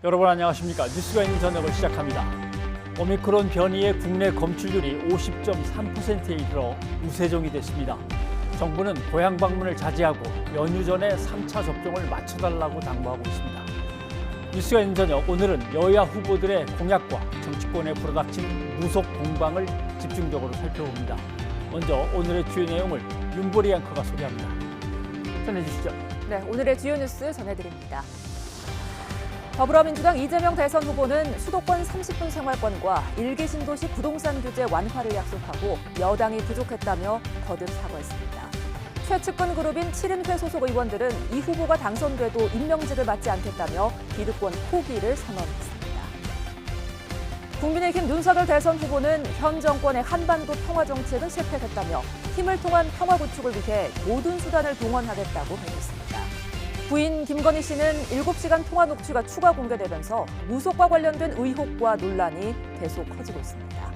여러분 안녕하십니까? 뉴스가 있는 저녁을 시작합니다. 오미크론 변이의 국내 검출률이 50.3%에 이르러 우세종이 됐습니다. 정부는 고향 방문을 자제하고 연휴 전에 3차 접종을 마쳐달라고 당부하고 있습니다. 뉴스가 있는 저녁, 오늘은 여야 후보들의 공약과 정치권에 불어닥친 무속 공방을 집중적으로 살펴봅니다. 먼저 오늘의 주요 내용을 윤보리 앵커가 소개합니다. 전해주시죠. 네, 오늘의 주요 뉴스 전해드립니다. 더불어민주당 이재명 대선 후보는 수도권 30분 생활권과 일기 신도시 부동산 규제 완화를 약속하고 여당이 부족했다며 거듭 사과했습니다. 최측근 그룹인 7인회 소속 의원들은 이 후보가 당선돼도 임명직을 맡지 않겠다며 기득권 포기를 선언했습니다. 국민의힘 윤석열 대선 후보는 현 정권의 한반도 평화 정책은 실패했다며 힘을 통한 평화 구축을 위해 모든 수단을 동원하겠다고 밝혔습니다. 부인 김건희 씨는 7시간 통화 녹취가 추가 공개되면서 무속과 관련된 의혹과 논란이 계속 커지고 있습니다.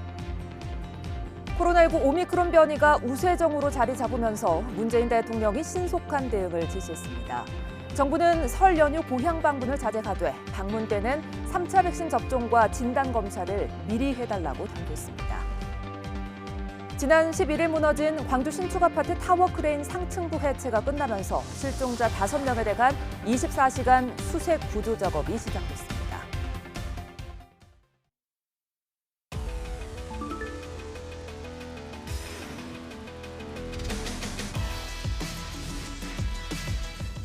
코로나19 오미크론 변이가 우세종으로 자리 잡으면서 문재인 대통령이 신속한 대응을 지시했습니다. 정부는 설 연휴 고향 방문을 자제하되 방문 때는 3차 백신 접종과 진단검사를 미리 해달라고 당부했습니다. 지난 11일 무너진 광주 신축 아파트 타워 크레인 상층부 해체가 끝나면서 실종자 5명에 대한 24시간 수색 구조 작업이 시작됐습니다.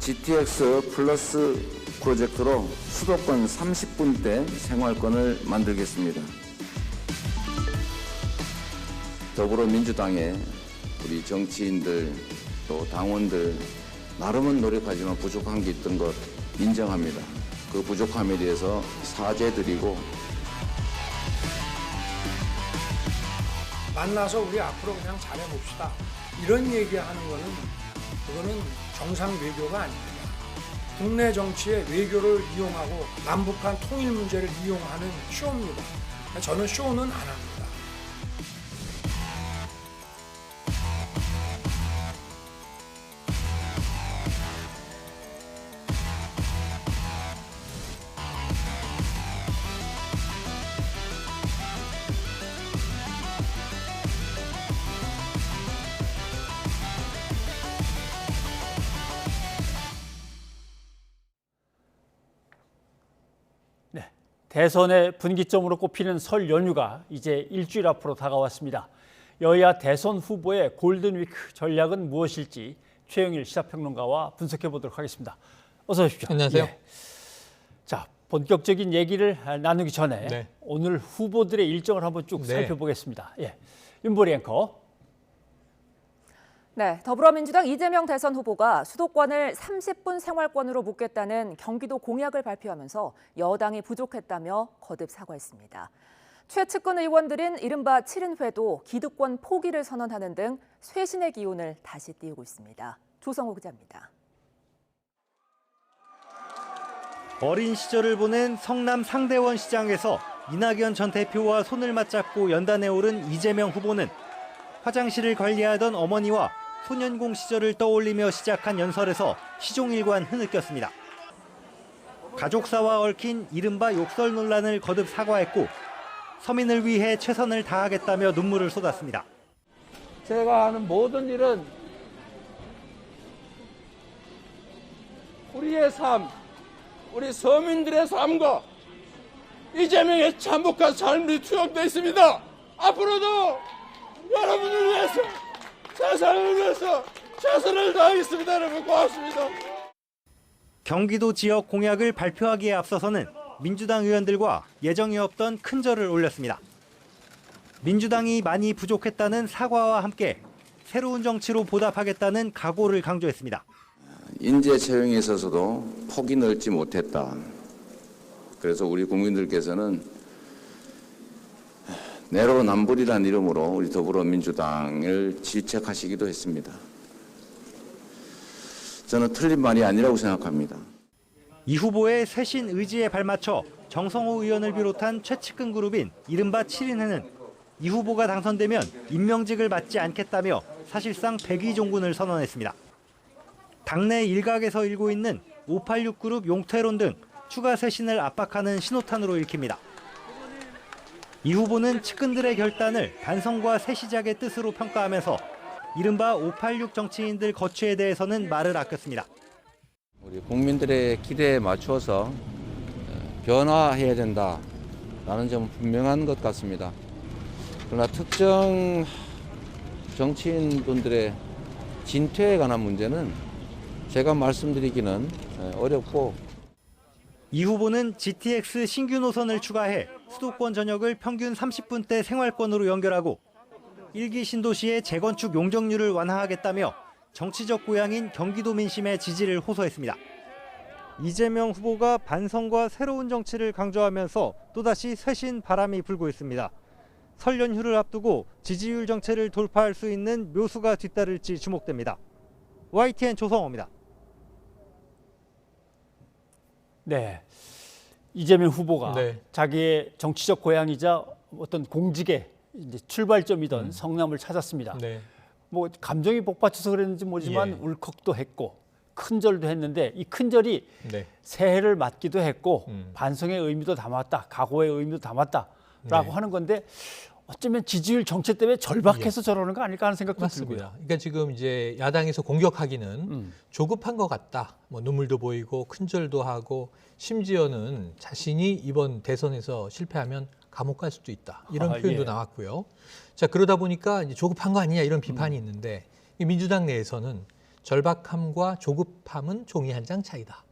GTX 플러스 프로젝트로 수도권 30분대 생활권을 만들겠습니다. 더불어민주당의 우리 정치인들 또 당원들 나름은 노력하지만 부족한 게 있던 것 인정합니다. 그 부족함에 대해서 사죄드리고 만나서 우리 앞으로 그냥 잘해봅시다. 이런 얘기하는 그거는 정상 외교가 아닙니다. 국내 정치의 외교를 이용하고 남북한 통일 문제를 이용하는 쇼입니다. 저는 쇼는 안 합니다. 대선의 분기점으로 꼽히는 설 연휴가 이제 일주일 앞으로 다가왔습니다. 여야 대선 후보의 골든위크 전략은 무엇일지 최영일 시사평론가와 분석해 보도록 하겠습니다. 어서 오십시오. 안녕하세요. 예. 자, 본격적인 얘기를 나누기 전에 네. 오늘 후보들의 일정을 한번 쭉 네. 살펴보겠습니다. 예. 윤보리 앵커. 네, 더불어민주당 이재명 대선 후보가 수도권을 30분 생활권으로 묶겠다는 경기도 공약을 발표하면서 여당이 부족했다며 거듭 사과했습니다. 최측근 의원들인 이른바 7인회도 기득권 포기를 선언하는 등 쇄신의 기운을 다시 띄우고 있습니다. 조성호 기자입니다. 어린 시절을 보낸 성남 상대원 시장에서 이낙연 전 대표와 손을 맞잡고 연단에 오른 이재명 후보는 화장실을 관리하던 어머니와 소년공 시절을 떠올리며 시작한 연설에서 시종일관 흐느꼈습니다. 가족사와 얽힌 이른바 욕설 논란을 거듭 사과했고 서민을 위해 최선을 다하겠다며 눈물을 쏟았습니다. 제가 하는 모든 일은 우리의 삶, 우리 서민들의 삶과 이재명의 참혹한 삶이 투영되어 있습니다. 앞으로도 여러분을 위해서 세상을 위해서 최선을 다하겠습니다. 여러분 고맙습니다. 경기도 지역 공약을 발표하기에 앞서서는 민주당 의원들과 예정이 없던 큰절을 올렸습니다. 민주당이 많이 부족했다는 사과와 함께 새로운 정치로 보답하겠다는 각오를 강조했습니다. 인재 채용에 있어서도 폭이 넓지 못했다. 그래서 우리 국민들께서는 내로남불이라는 이름으로 우리 더불어민주당을 질책하시기도 했습니다. 저는 틀린 말이 아니라고 생각합니다. 이 후보의 쇄신 의지에 발맞춰 정성호 의원을 비롯한 최측근 그룹인 이른바 7인회는 이 후보가 당선되면 임명직을 맡지 않겠다며 사실상 백의종군을 선언했습니다. 당내 일각에서 일고 있는 586 그룹 용퇴론 등 추가 쇄신을 압박하는 신호탄으로 읽힙니다. 이 후보는 측근들의 결단을 반성과 새 시작의 뜻으로 평가하면서 이른바 586 정치인들 거취에 대해서는 말을 아꼈습니다. 우리 국민들의 기대에 맞추어서 변화해야 된다라는 점은 분명한 것 같습니다. 그러나 특정 정치인분들의 진퇴에 관한 문제는 제가 말씀드리기는 어렵고, 이 후보는 GTX 신규 노선을 추가해 수도권 전역을 평균 30분대 생활권으로 연결하고 1기 신도시의 재건축 용적률을 완화하겠다며 정치적 고향인 경기도 민심의 지지를 호소했습니다. 이재명 후보가 반성과 새로운 정치를 강조하면서 또다시 쇄신 바람이 불고 있습니다. 설 연휴를 앞두고 지지율 정체를 돌파할 수 있는 묘수가 뒤따를지 주목됩니다. YTN 조성호입니다. 네, 이재명 후보가 네. 자기의 정치적 고향이자 어떤 공직의 이제 출발점이던 성남을 찾았습니다. 네. 뭐 감정이 복받쳐서 그랬는지 모르지만 예. 울컥도 했고 큰절도 했는데 이 큰절이 네. 새해를 맞기도 했고 음. 반성의 의미도 담았다, 각오의 의미도 담았다라고 네. 하는 건데 어쩌면 지지율 정체 때문에 절박해서 저러는 거 아닐까 하는 생각도 맞습니다. 들고요. 그러니까 지금 이제 야당에서 공격하기는 조급한 것 같다. 뭐 눈물도 보이고 큰절도 하고 심지어는 자신이 이번 대선에서 실패하면 감옥 갈 수도 있다. 이런 표현도 예. 나왔고요. 자, 그러다 보니까 이제 조급한 거 아니냐 이런 비판이 있는데 이 민주당 내에서는 절박함과 조급함은 종이 한 장 차이다.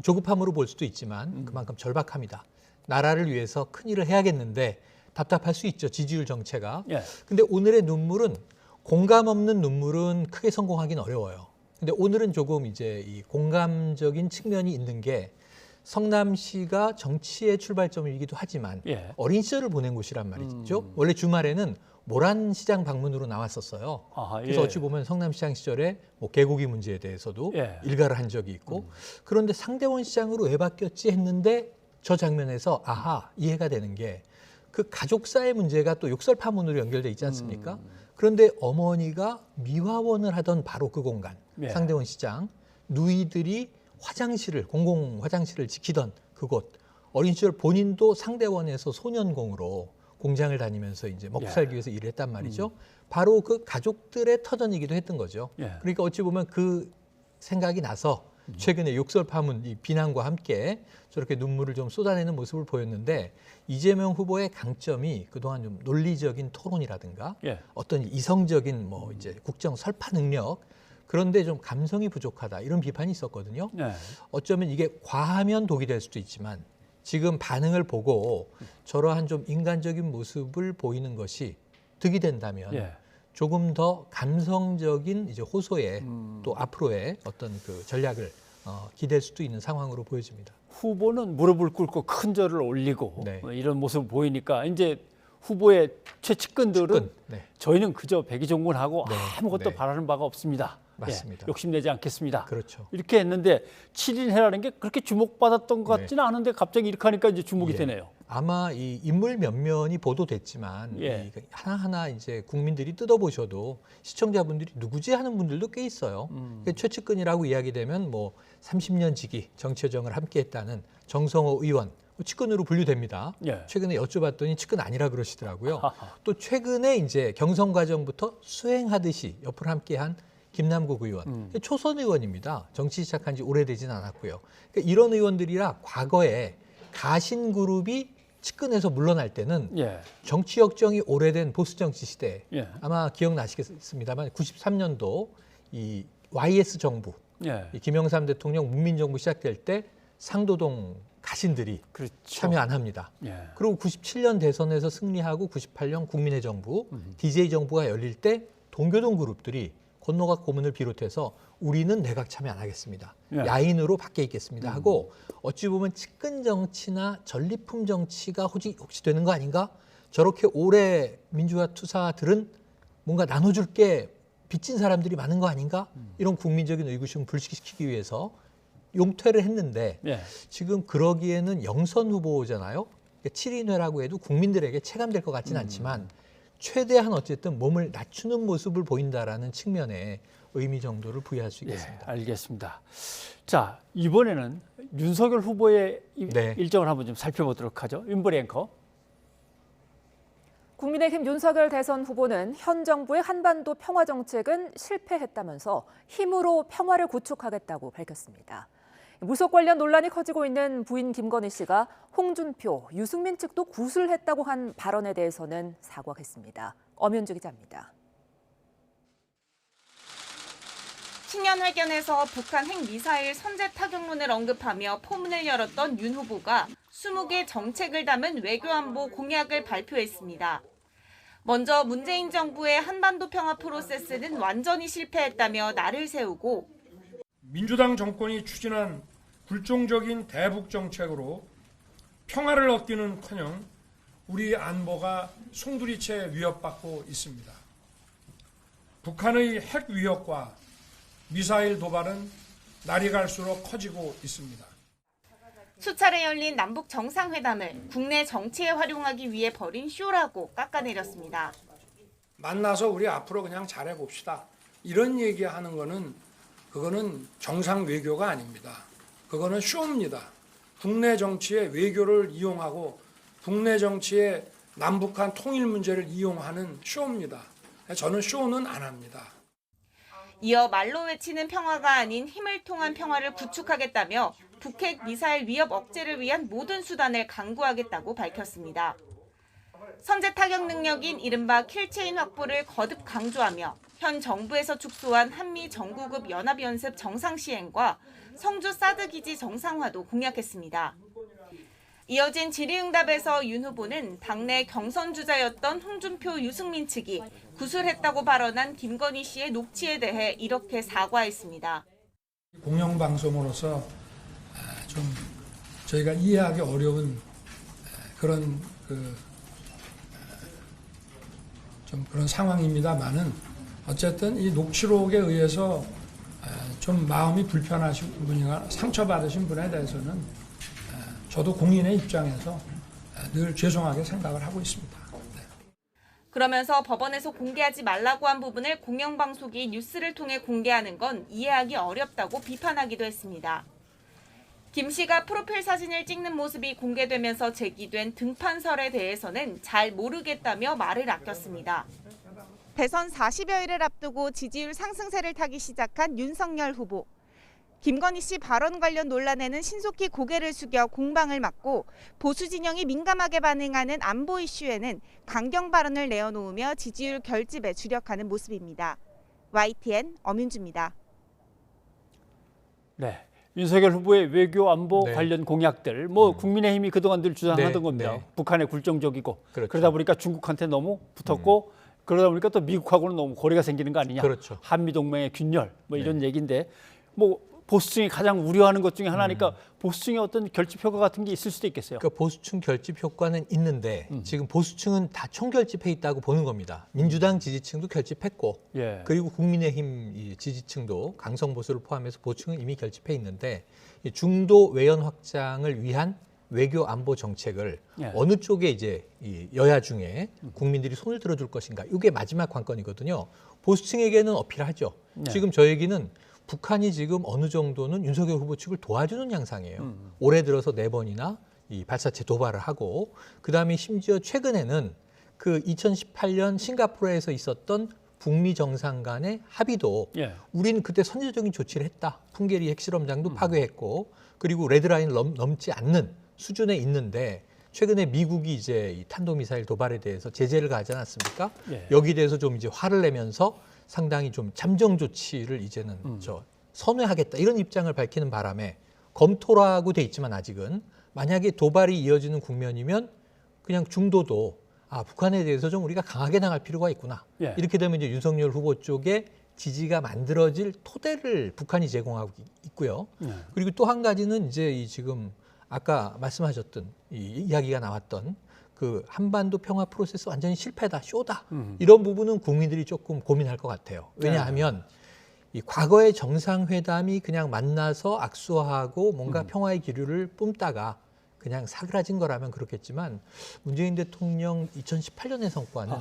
조급함으로 볼 수도 있지만 그만큼 절박함이다. 나라를 위해서 큰일을 해야겠는데 답답할 수 있죠. 지지율 정체가. 예. 근데 오늘의 눈물은 공감 없는 눈물은 크게 성공하기는 어려워요. 근데 오늘은 조금 이제 이 공감적인 측면이 있는 게 성남시가 정치의 출발점이기도 하지만 예. 어린 시절을 보낸 곳이란 말이죠. 원래 주말에는 모란시장 방문으로 나왔었어요. 아하, 그래서 예. 어찌 보면 성남시장 시절에 뭐 개고기 문제에 대해서도 예. 일가를 한 적이 있고 그런데 상대원 시장으로 왜 바뀌었지 했는데 저 장면에서 아하 이해가 되는 게 그 가족사의 문제가 또 욕설 파문으로 연결돼 있지 않습니까? 그런데 어머니가 미화원을 하던 바로 그 공간 예. 상대원 시장 누이들이 화장실을 공공 화장실을 지키던 그곳 어린 시절 본인도 상대원에서 소년공으로 공장을 다니면서 이제 먹고 예. 살기 위해서 일을 했단 말이죠. 바로 그 가족들의 터전이기도 했던 거죠. 예. 그러니까 어찌 보면 그 생각이 나서 최근에 욕설 파문 이 비난과 함께 저렇게 눈물을 좀 쏟아내는 모습을 보였는데 이재명 후보의 강점이 그동안 좀 논리적인 토론이라든가 예. 어떤 이성적인 뭐 이제 국정 설파 능력 그런데 좀 감성이 부족하다 이런 비판이 있었거든요. 예. 어쩌면 이게 과하면 독이 될 수도 있지만 지금 반응을 보고 저러한 좀 인간적인 모습을 보이는 것이 득이 된다면 예. 조금 더 감성적인 이제 호소에 또 앞으로의 어떤 그 전략을 기댈 수도 있는 상황으로 보여집니다. 후보는 무릎을 꿇고 큰 절을 올리고 네. 뭐 이런 모습을 보이니까 이제 후보의 최측근들은 측근, 네. 저희는 그저 백의종군하고 네. 아무것도 네. 바라는 바가 없습니다. 맞습니다. 예, 욕심내지 않겠습니다. 그렇죠. 이렇게 했는데 7인 해라는 게 그렇게 주목받았던 것 같지는 않은데 갑자기 이렇게 하니까 이제 주목이 예. 되네요. 아마 이 인물 몇 면이 보도됐지만 예. 이 하나하나 이제 국민들이 뜯어보셔도 시청자분들이 누구지 하는 분들도 꽤 있어요. 그러니까 최측근이라고 이야기되면 뭐 30년 지기 정치여정을 함께했다는 정성호 의원 측근으로 분류됩니다. 예. 최근에 여쭤봤더니 측근 아니라 그러시더라고요. 하하. 또 최근에 이제 경선 과정부터 수행하듯이 옆을 함께한 김남국 의원, 초선 의원입니다. 정치 시작한 지 오래되진 않았고요. 그러니까 이런 의원들이라 과거에 가신 그룹이 측근에서 물러날 때는 예. 정치 역정이 오래된 보수 정치 시대 예. 아마 기억나시겠습니다만 93년도 이 YS 정부 예. 이 김영삼 대통령 문민정부 시작될 때 상도동 가신들이 그렇죠. 참여 안 합니다. 예. 그리고 97년 대선에서 승리하고 98년 국민의 정부, DJ 정부가 열릴 때 동교동 그룹들이 건너가 고문을 비롯해서 우리는 내각 참여 안 하겠습니다. 예. 야인으로 밖에 있겠습니다 하고 어찌 보면 측근 정치나 전리품 정치가 혹시 되는 거 아닌가? 저렇게 오래 민주화 투사들은 뭔가 나눠줄 게 빚진 사람들이 많은 거 아닌가? 이런 국민적인 의구심을 불식시키기 위해서 용퇴를 했는데 예. 지금 그러기에는 영선 후보잖아요. 7인회라고 해도 국민들에게 체감될 것 같지는 않지만 최대한 어쨌든 몸을 낮추는 모습을 보인다라는 측면에 의미 정도를 부여할 수 예, 있겠습니다. 알겠습니다. 자, 이번에는 윤석열 후보의 네. 일정을 한번 좀 살펴보도록 하죠. 윤보리 앵커. 국민의힘 윤석열 대선 후보는 현 정부의 한반도 평화 정책은 실패했다면서 힘으로 평화를 구축하겠다고 밝혔습니다. 무속 관련 논란이 커지고 있는 부인 김건희 씨가 홍준표, 유승민 측도 구술했다고 한 발언에 대해서는 사과했습니다. 엄윤주 기자입니다. 신년회견에서 북한 핵미사일 선제 타격론을 언급하며 포문을 열었던 윤 후보가 20개 정책을 담은 외교안보 공약을 발표했습니다. 먼저 문재인 정부의 한반도 평화 프로세스는 완전히 실패했다며 날을 세우고 민주당 정권이 추진한 굴종적인 대북 정책으로 평화를 얻기는커녕 우리 안보가 송두리째 위협받고 있습니다. 북한의 핵 위협과 미사일 도발은 날이 갈수록 커지고 있습니다. 수차례 열린 남북 정상회담을 국내 정치에 활용하기 위해 벌인 쇼라고 깎아내렸습니다. 만나서 우리 앞으로 그냥 잘해봅시다. 이런 얘기하는 거는 그거는 정상 외교가 아닙니다. 그거는 쇼입니다. 국내 정치의 외교를 이용하고 국내 정치의 남북한 통일 문제를 이용하는 쇼입니다. 저는 쇼는 안 합니다. 이어 말로 외치는 평화가 아닌 힘을 통한 평화를 구축하겠다며 북핵 미사일 위협 억제를 위한 모든 수단을 강구하겠다고 밝혔습니다. 선제 타격 능력인 이른바 킬체인 확보를 거듭 강조하며 현 정부에서 축소한 한미 정구급 연합연습 정상 시행과 성주 사드 기지 정상화도 공약했습니다. 이어진 질의응답에서 윤 후보는 당내 경선 주자였던 홍준표, 유승민 측이 구술했다고 발언한 김건희 씨의 녹취에 대해 이렇게 사과했습니다. 공영방송으로서 좀 저희가 이해하기 어려운 그런 좀 그런 상황입니다만은 어쨌든 이 녹취록에 의해서 좀 마음이 불편하신 분이나 상처받으신 분에 대해서는 저도 공인의 입장에서 늘 죄송하게 생각을 하고 있습니다. 네. 그러면서 법원에서 공개하지 말라고 한 부분을 공영방송이 뉴스를 통해 공개하는 건 이해하기 어렵다고 비판하기도 했습니다. 김 씨가 프로필 사진을 찍는 모습이 공개되면서 제기된 등판설에 대해서는 잘 모르겠다며 말을 아꼈습니다. 대선 40여일을 앞두고 지지율 상승세를 타기 시작한 윤석열 후보. 김건희 씨 발언 관련 논란에는 신속히 고개를 숙여 공방을 막고 보수 진영이 민감하게 반응하는 안보 이슈에는 강경 발언을 내어놓으며 지지율 결집에 주력하는 모습입니다. YTN 엄윤주입니다. 네. 윤석열 후보의 외교 안보 네. 관련 공약들, 국민의힘이 그동안 늘 주장하던 네, 겁니다. 네. 북한에 굴종적이고 그렇죠. 그러다 보니까 중국한테 너무 붙었고 그러다 보니까 또 미국하고는 너무 거리가 생기는 거 아니냐. 그렇죠. 한미동맹의 균열 이런 얘기인데 보수층이 가장 우려하는 것 중에 하나니까 보수층의 어떤 결집 효과 같은 게 있을 수도 있겠어요. 그러니까 보수층 결집 효과는 있는데 지금 보수층은 다 총결집해 있다고 보는 겁니다. 민주당 지지층도 결집했고 예. 그리고 국민의힘 지지층도 강성 보수를 포함해서 보수층은 이미 결집해 있는데 이 중도 외연 확장을 위한 외교 안보 정책을 예. 어느 쪽에 이제 이 여야 중에 국민들이 손을 들어줄 것인가 이게 마지막 관건이거든요. 보수층에게는 어필하죠. 예. 지금 저 얘기는 북한이 지금 어느 정도는 윤석열 후보 측을 도와주는 양상이에요. 올해 들어서 4번이나 이 발사체 도발을 하고 그다음에 심지어 최근에는 그 2018년 싱가포르에서 있었던 북미 정상 간의 합의도 예. 우리는 그때 선제적인 조치를 했다. 풍계리 핵실험장도 파괴했고 그리고 레드라인을 넘지 않는 수준에 있는데 최근에 미국이 이제 이 탄도미사일 도발에 대해서 제재를 가하지 않았습니까? 예. 여기 대해서 좀 이제 화를 내면서 상당히 좀 잠정 조치를 이제는 선회하겠다 이런 입장을 밝히는 바람에 검토라고 돼 있지만 아직은 만약에 도발이 이어지는 국면이면 그냥 중도도 북한에 대해서 좀 우리가 강하게 나갈 필요가 있구나. 예. 이렇게 되면 이제 윤석열 후보 쪽에 지지가 만들어질 토대를 북한이 제공하고 있고요. 그리고 또 한 가지는 이제 이 지금 아까 말씀하셨던 이 이야기가 나왔던 그 한반도 평화 프로세스 완전히 실패다, 쇼다. 이런 부분은 국민들이 조금 고민할 것 같아요. 왜냐하면 이 과거의 정상회담이 그냥 만나서 악수하고 뭔가 평화의 기류를 뿜다가 그냥 사그라진 거라면 그렇겠지만 문재인 대통령 2018년의 성과는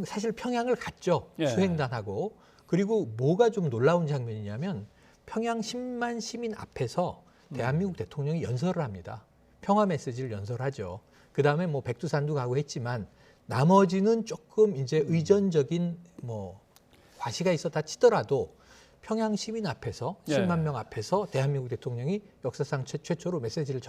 사실 평양을 갔죠. 예. 수행단하고. 그리고 뭐가 좀 놀라운 장면이냐면 평양 10만 시민 앞에서 대한민국 대통령이 연설을 합니다. 평화 메시지를 연설하죠. 그다음에 뭐 백두산도 가고 했지만 나머지는 조금 이제 의전적인 뭐 과시가 있었다 치더라도 평양 시민 앞에서 10만 명 앞에서 대한민국 대통령이 역사상 최초로 메시지를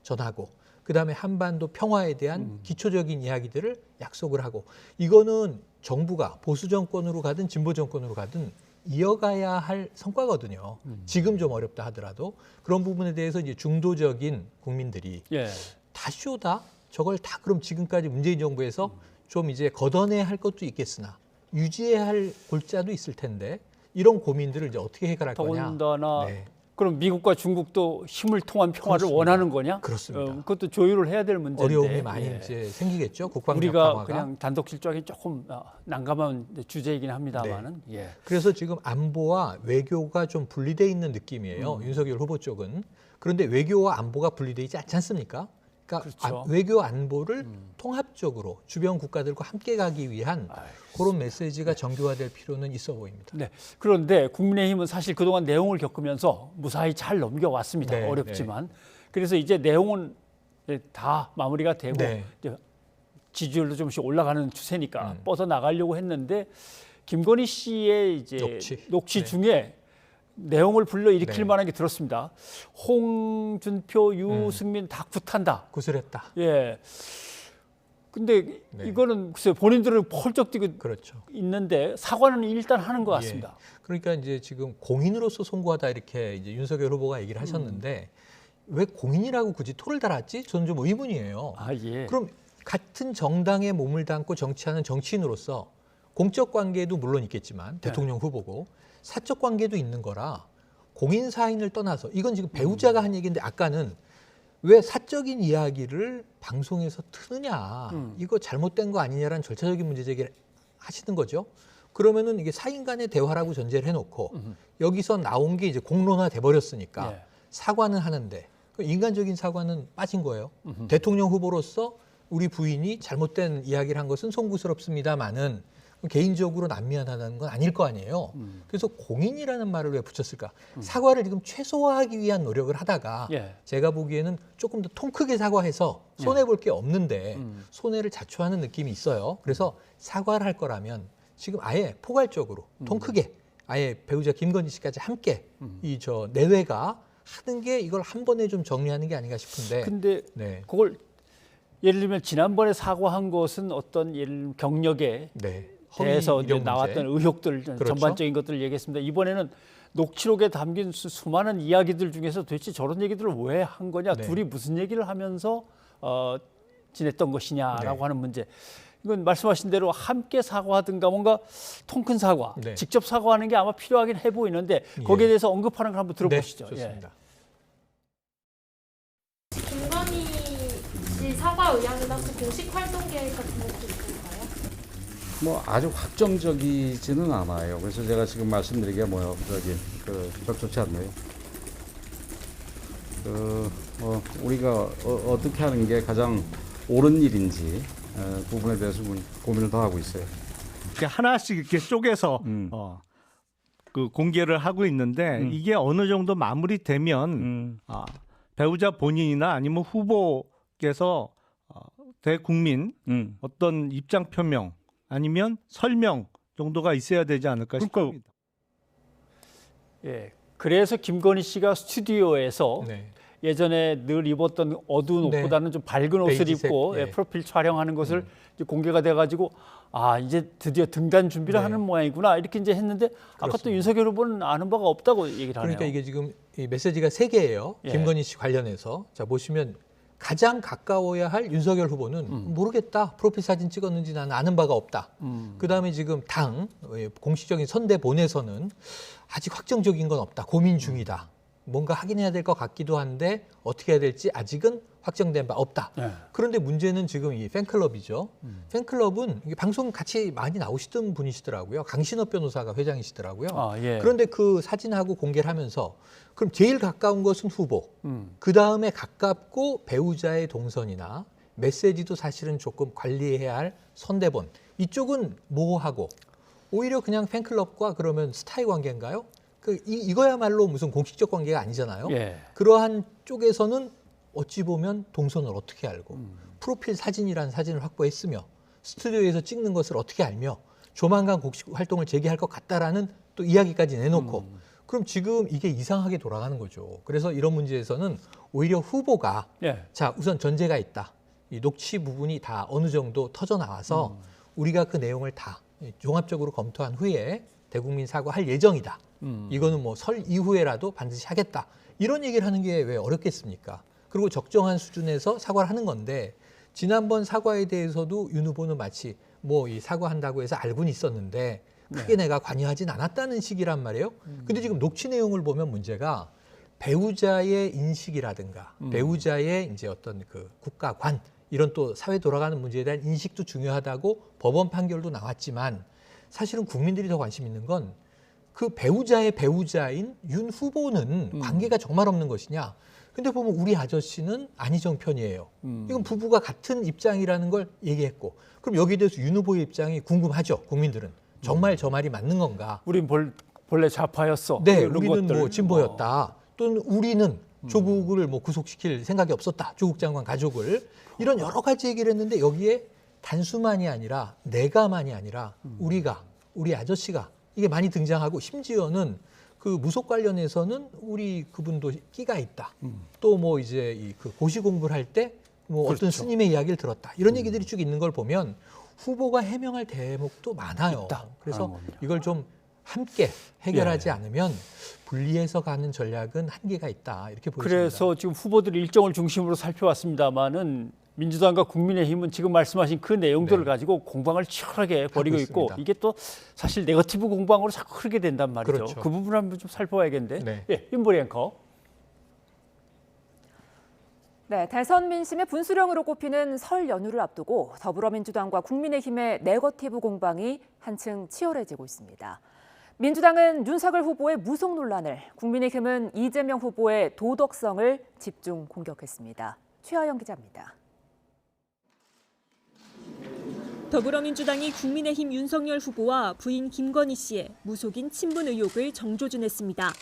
전하고 그다음에 한반도 평화에 대한 기초적인 이야기들을 약속을 하고 이거는 정부가 보수 정권으로 가든 진보 정권으로 가든 이어가야 할 성과거든요. 지금 좀 어렵다 하더라도 그런 부분에 대해서 이제 중도적인 국민들이 다 쇼다 저걸 다 그럼 지금까지 문재인 정부에서 좀 이제 걷어내야 할 것도 있겠으나 유지해야 할 골자도 있을 텐데 이런 고민들을 이제 어떻게 해결할 거냐. 더군다나 그럼 미국과 중국도 힘을 통한 평화를 그렇습니다. 원하는 거냐? 그렇습니다. 그것도 조율을 해야 될 문제인데 어려움이 많이 이제 생기겠죠. 국방력 우리가 강화가. 그냥 단독 질주하기 조금 난감한 주제이긴 합니다만은. 그래서 지금 안보와 외교가 좀 분리돼 있는 느낌이에요. 윤석열 후보 쪽은. 그런데 외교와 안보가 분리돼 있지 않지 않습니까? 그러니까 그렇죠. 외교 안보를 통합적으로 주변 국가들과 함께 가기 위한 그런 메시지가 정교화될 필요는 있어 보입니다. 네. 그런데 국민의힘은 사실 그동안 내용을 겪으면서 무사히 잘 넘겨왔습니다. 네, 어렵지만. 그래서 이제 내용은 다 마무리가 되고 이제 지지율도 좀씩 올라가는 추세니까 뻗어 나가려고 했는데 김건희 씨의 이제 녹취 중에 내용을 불러일으킬 만한 게 들었습니다. 홍준표, 유승민 다 굿한다. 구슬했다. 예. 근데 이거는 글쎄 본인들은 펄쩍 뛰고 있는데 사과는 일단 하는 것 같습니다. 그러니까 이제 지금 공인으로서 송구하다 이렇게 이제 윤석열 후보가 얘기를 하셨는데 왜 공인이라고 굳이 토를 달았지? 저는 좀 의문이에요. 그럼 같은 정당에 몸을 담고 정치하는 정치인으로서 공적 관계도 물론 있겠지만 대통령 후보고 사적 관계도 있는 거라 공인 사인을 떠나서 이건 지금 배우자가 한 얘기인데 아까는 왜 사적인 이야기를 방송에서 트느냐 이거 잘못된 거 아니냐라는 절차적인 문제 제기를 하시는 거죠. 그러면은 이게 사인 간의 대화라고 전제를 해놓고 여기서 나온 게 이제 공론화 돼 버렸으니까 사과는 하는데 인간적인 사과는 빠진 거예요. 대통령 후보로서 우리 부인이 잘못된 이야기를 한 것은 송구스럽습니다만은 개인적으로 난미안하다는 건 아닐 거 아니에요. 그래서 공인이라는 말을 왜 붙였을까? 사과를 지금 최소화하기 위한 노력을 하다가 제가 보기에는 조금 더 통 크게 사과해서 손해볼 게 없는데 손해를 자초하는 느낌이 있어요. 그래서 사과를 할 거라면 지금 아예 포괄적으로 통 크게 아예 배우자 김건희 씨까지 함께 이 저 내외가 하는 게 이걸 한 번에 좀 정리하는 게 아닌가 싶은데. 근데 그걸 예를 들면 지난번에 사과한 것은 어떤 예를 들면 경력에 대해서 이제 나왔던 의혹들 전반적인 것들을 얘기했습니다. 이번에는 녹취록에 담긴 수많은 이야기들 중에서 도대체 저런 얘기들을 왜 한 거냐, 둘이 무슨 얘기를 하면서 지냈던 것이냐라고 하는 문제. 이건 말씀하신 대로 함께 사과하든가 뭔가 통큰 사과, 직접 사과하는 게 아마 필요하긴 해 보이는데 거기에 대해서 언급하는 걸 한번 들어보시죠. 좋습니다. 김건희 씨 사과 의향이나 공식 활동 계획 같은 것도 있을까요? 뭐 아주 확정적이지는 않아요. 그래서 제가 지금 말씀드리기가 적절치 않네요. 우리가 어떻게 하는 게 가장 옳은 일인지 부분에 대해서 고민을 더 하고 있어요. 하나씩 이렇게 쪼개서 그 공개를 하고 있는데 이게 어느 정도 마무리되면 배우자 본인이나 아니면 후보께서 대국민 어떤 입장 표명 아니면 설명 정도가 있어야 되지 않을까 싶습니다. 그래서 김건희 씨가 스튜디오에서 예전에 늘 입었던 어두운 옷보다는 좀 밝은 옷을 입고 프로필 촬영하는 것을 이제 공개가 돼가지고 이제 드디어 등단 준비를 하는 모양이구나 이렇게 이제 했는데 아까 또 윤석열 후보는 아는 바가 없다고 얘기를 하네요. 그러니까 이게 지금 이 메시지가 3개예요. 김건희 씨 관련해서. 자 보시면 가장 가까워야 할 윤석열 후보는 모르겠다. 프로필 사진 찍었는지 나는 아는 바가 없다. 그다음에 지금 당 공식적인 선대본에서는 아직 확정적인 건 없다. 고민 중이다. 뭔가 확인해야 될 것 같기도 한데 어떻게 해야 될지 아직은 확정된 바 없다. 그런데 문제는 지금 이 팬클럽이죠. 팬클럽은 이게 방송 같이 많이 나오시던 분이시더라고요. 강신업 변호사가 회장이시더라고요. 그런데 그 사진하고 공개를 하면서 그럼 제일 가까운 것은 후보. 그다음에 가깝고 배우자의 동선이나 메시지도 사실은 조금 관리해야 할 선대본. 이쪽은 모호하고 오히려 그냥 팬클럽과 그러면 스타의 관계인가요? 이거야말로 무슨 공식적 관계가 아니잖아요. 예. 그러한 쪽에서는 어찌 보면 동선을 어떻게 알고 프로필 사진이라는 사진을 확보했으며 스튜디오에서 찍는 것을 어떻게 알며 조만간 곡식 활동을 재개할 것 같다라는 또 이야기까지 내놓고 그럼 지금 이게 이상하게 돌아가는 거죠. 그래서 이런 문제에서는 오히려 후보가 예. 자 우선 전제가 있다. 이 녹취 부분이 다 어느 정도 터져 나와서 우리가 그 내용을 다 종합적으로 검토한 후에 대국민 사과할 예정이다. 이거는 뭐 설 이후에라도 반드시 하겠다. 이런 얘기를 하는 게 왜 어렵겠습니까? 그리고 적정한 수준에서 사과를 하는 건데 지난번 사과에 대해서도 윤 후보는 마치 뭐 이 사과한다고 해서 알고는 있었는데 크게 내가 관여하진 않았다는 식이란 말이에요. 근데 지금 녹취 내용을 보면 문제가 배우자의 인식이라든가 배우자의 이제 어떤 그 국가관 이런 또 사회 돌아가는 문제에 대한 인식도 중요하다고 법원 판결도 나왔지만 사실은 국민들이 더 관심 있는 건 그 배우자의 배우자인 윤 후보는 관계가 정말 없는 것이냐. 근데 보면 우리 아저씨는 안희정 편이에요. 이건 부부가 같은 입장이라는 걸 얘기했고 그럼 여기에 대해서 윤 후보의 입장이 궁금하죠. 국민들은. 정말 저 말이 맞는 건가. 우린 본래 좌파였어. 네, 이런 우리는 것들. 뭐 진보였다. 또는 우리는 조국을 뭐 구속시킬 생각이 없었다. 조국 장관 가족을. 이런 여러 가지 얘기를 했는데 여기에 단수만이 아니라 내가만이 아니라 우리가, 우리 아저씨가 이게 많이 등장하고 심지어는 그 무속 관련해서는 우리 그분도 끼가 있다. 또 뭐 이제 이 그 고시 공부를 할 때 뭐 어떤 스님의 이야기를 들었다. 이런 얘기들이 쭉 있는 걸 보면 후보가 해명할 대목도 많아요. 그래서 이걸 좀 함께 해결하지 않으면 분리해서 가는 전략은 한계가 있다. 이렇게 보입니다. 그래서 지금 후보들 일정을 중심으로 살펴왔습니다마는 민주당과 국민의힘은 지금 말씀하신 그 내용들을 가지고 공방을 치열하게 벌이고 있고 이게 또 사실 네거티브 공방으로 자꾸 흐르게 된단 말이죠. 그렇죠. 그 부분을 한번 좀 살펴봐야겠는데. 네. 예, 윤보리 앵커. 네, 대선 민심의 분수령으로 꼽히는 설 연휴를 앞두고 더불어민주당과 국민의힘의 네거티브 공방이 한층 치열해지고 있습니다. 민주당은 윤석열 후보의 무속 논란을, 국민의힘은 이재명 후보의 도덕성을 집중 공격했습니다. 최하영 기자입니다. 더불어민주당이 국민의힘 윤석열 후보와 부인 김건희 씨의 무속인 친분 의혹을 정조준했습니다.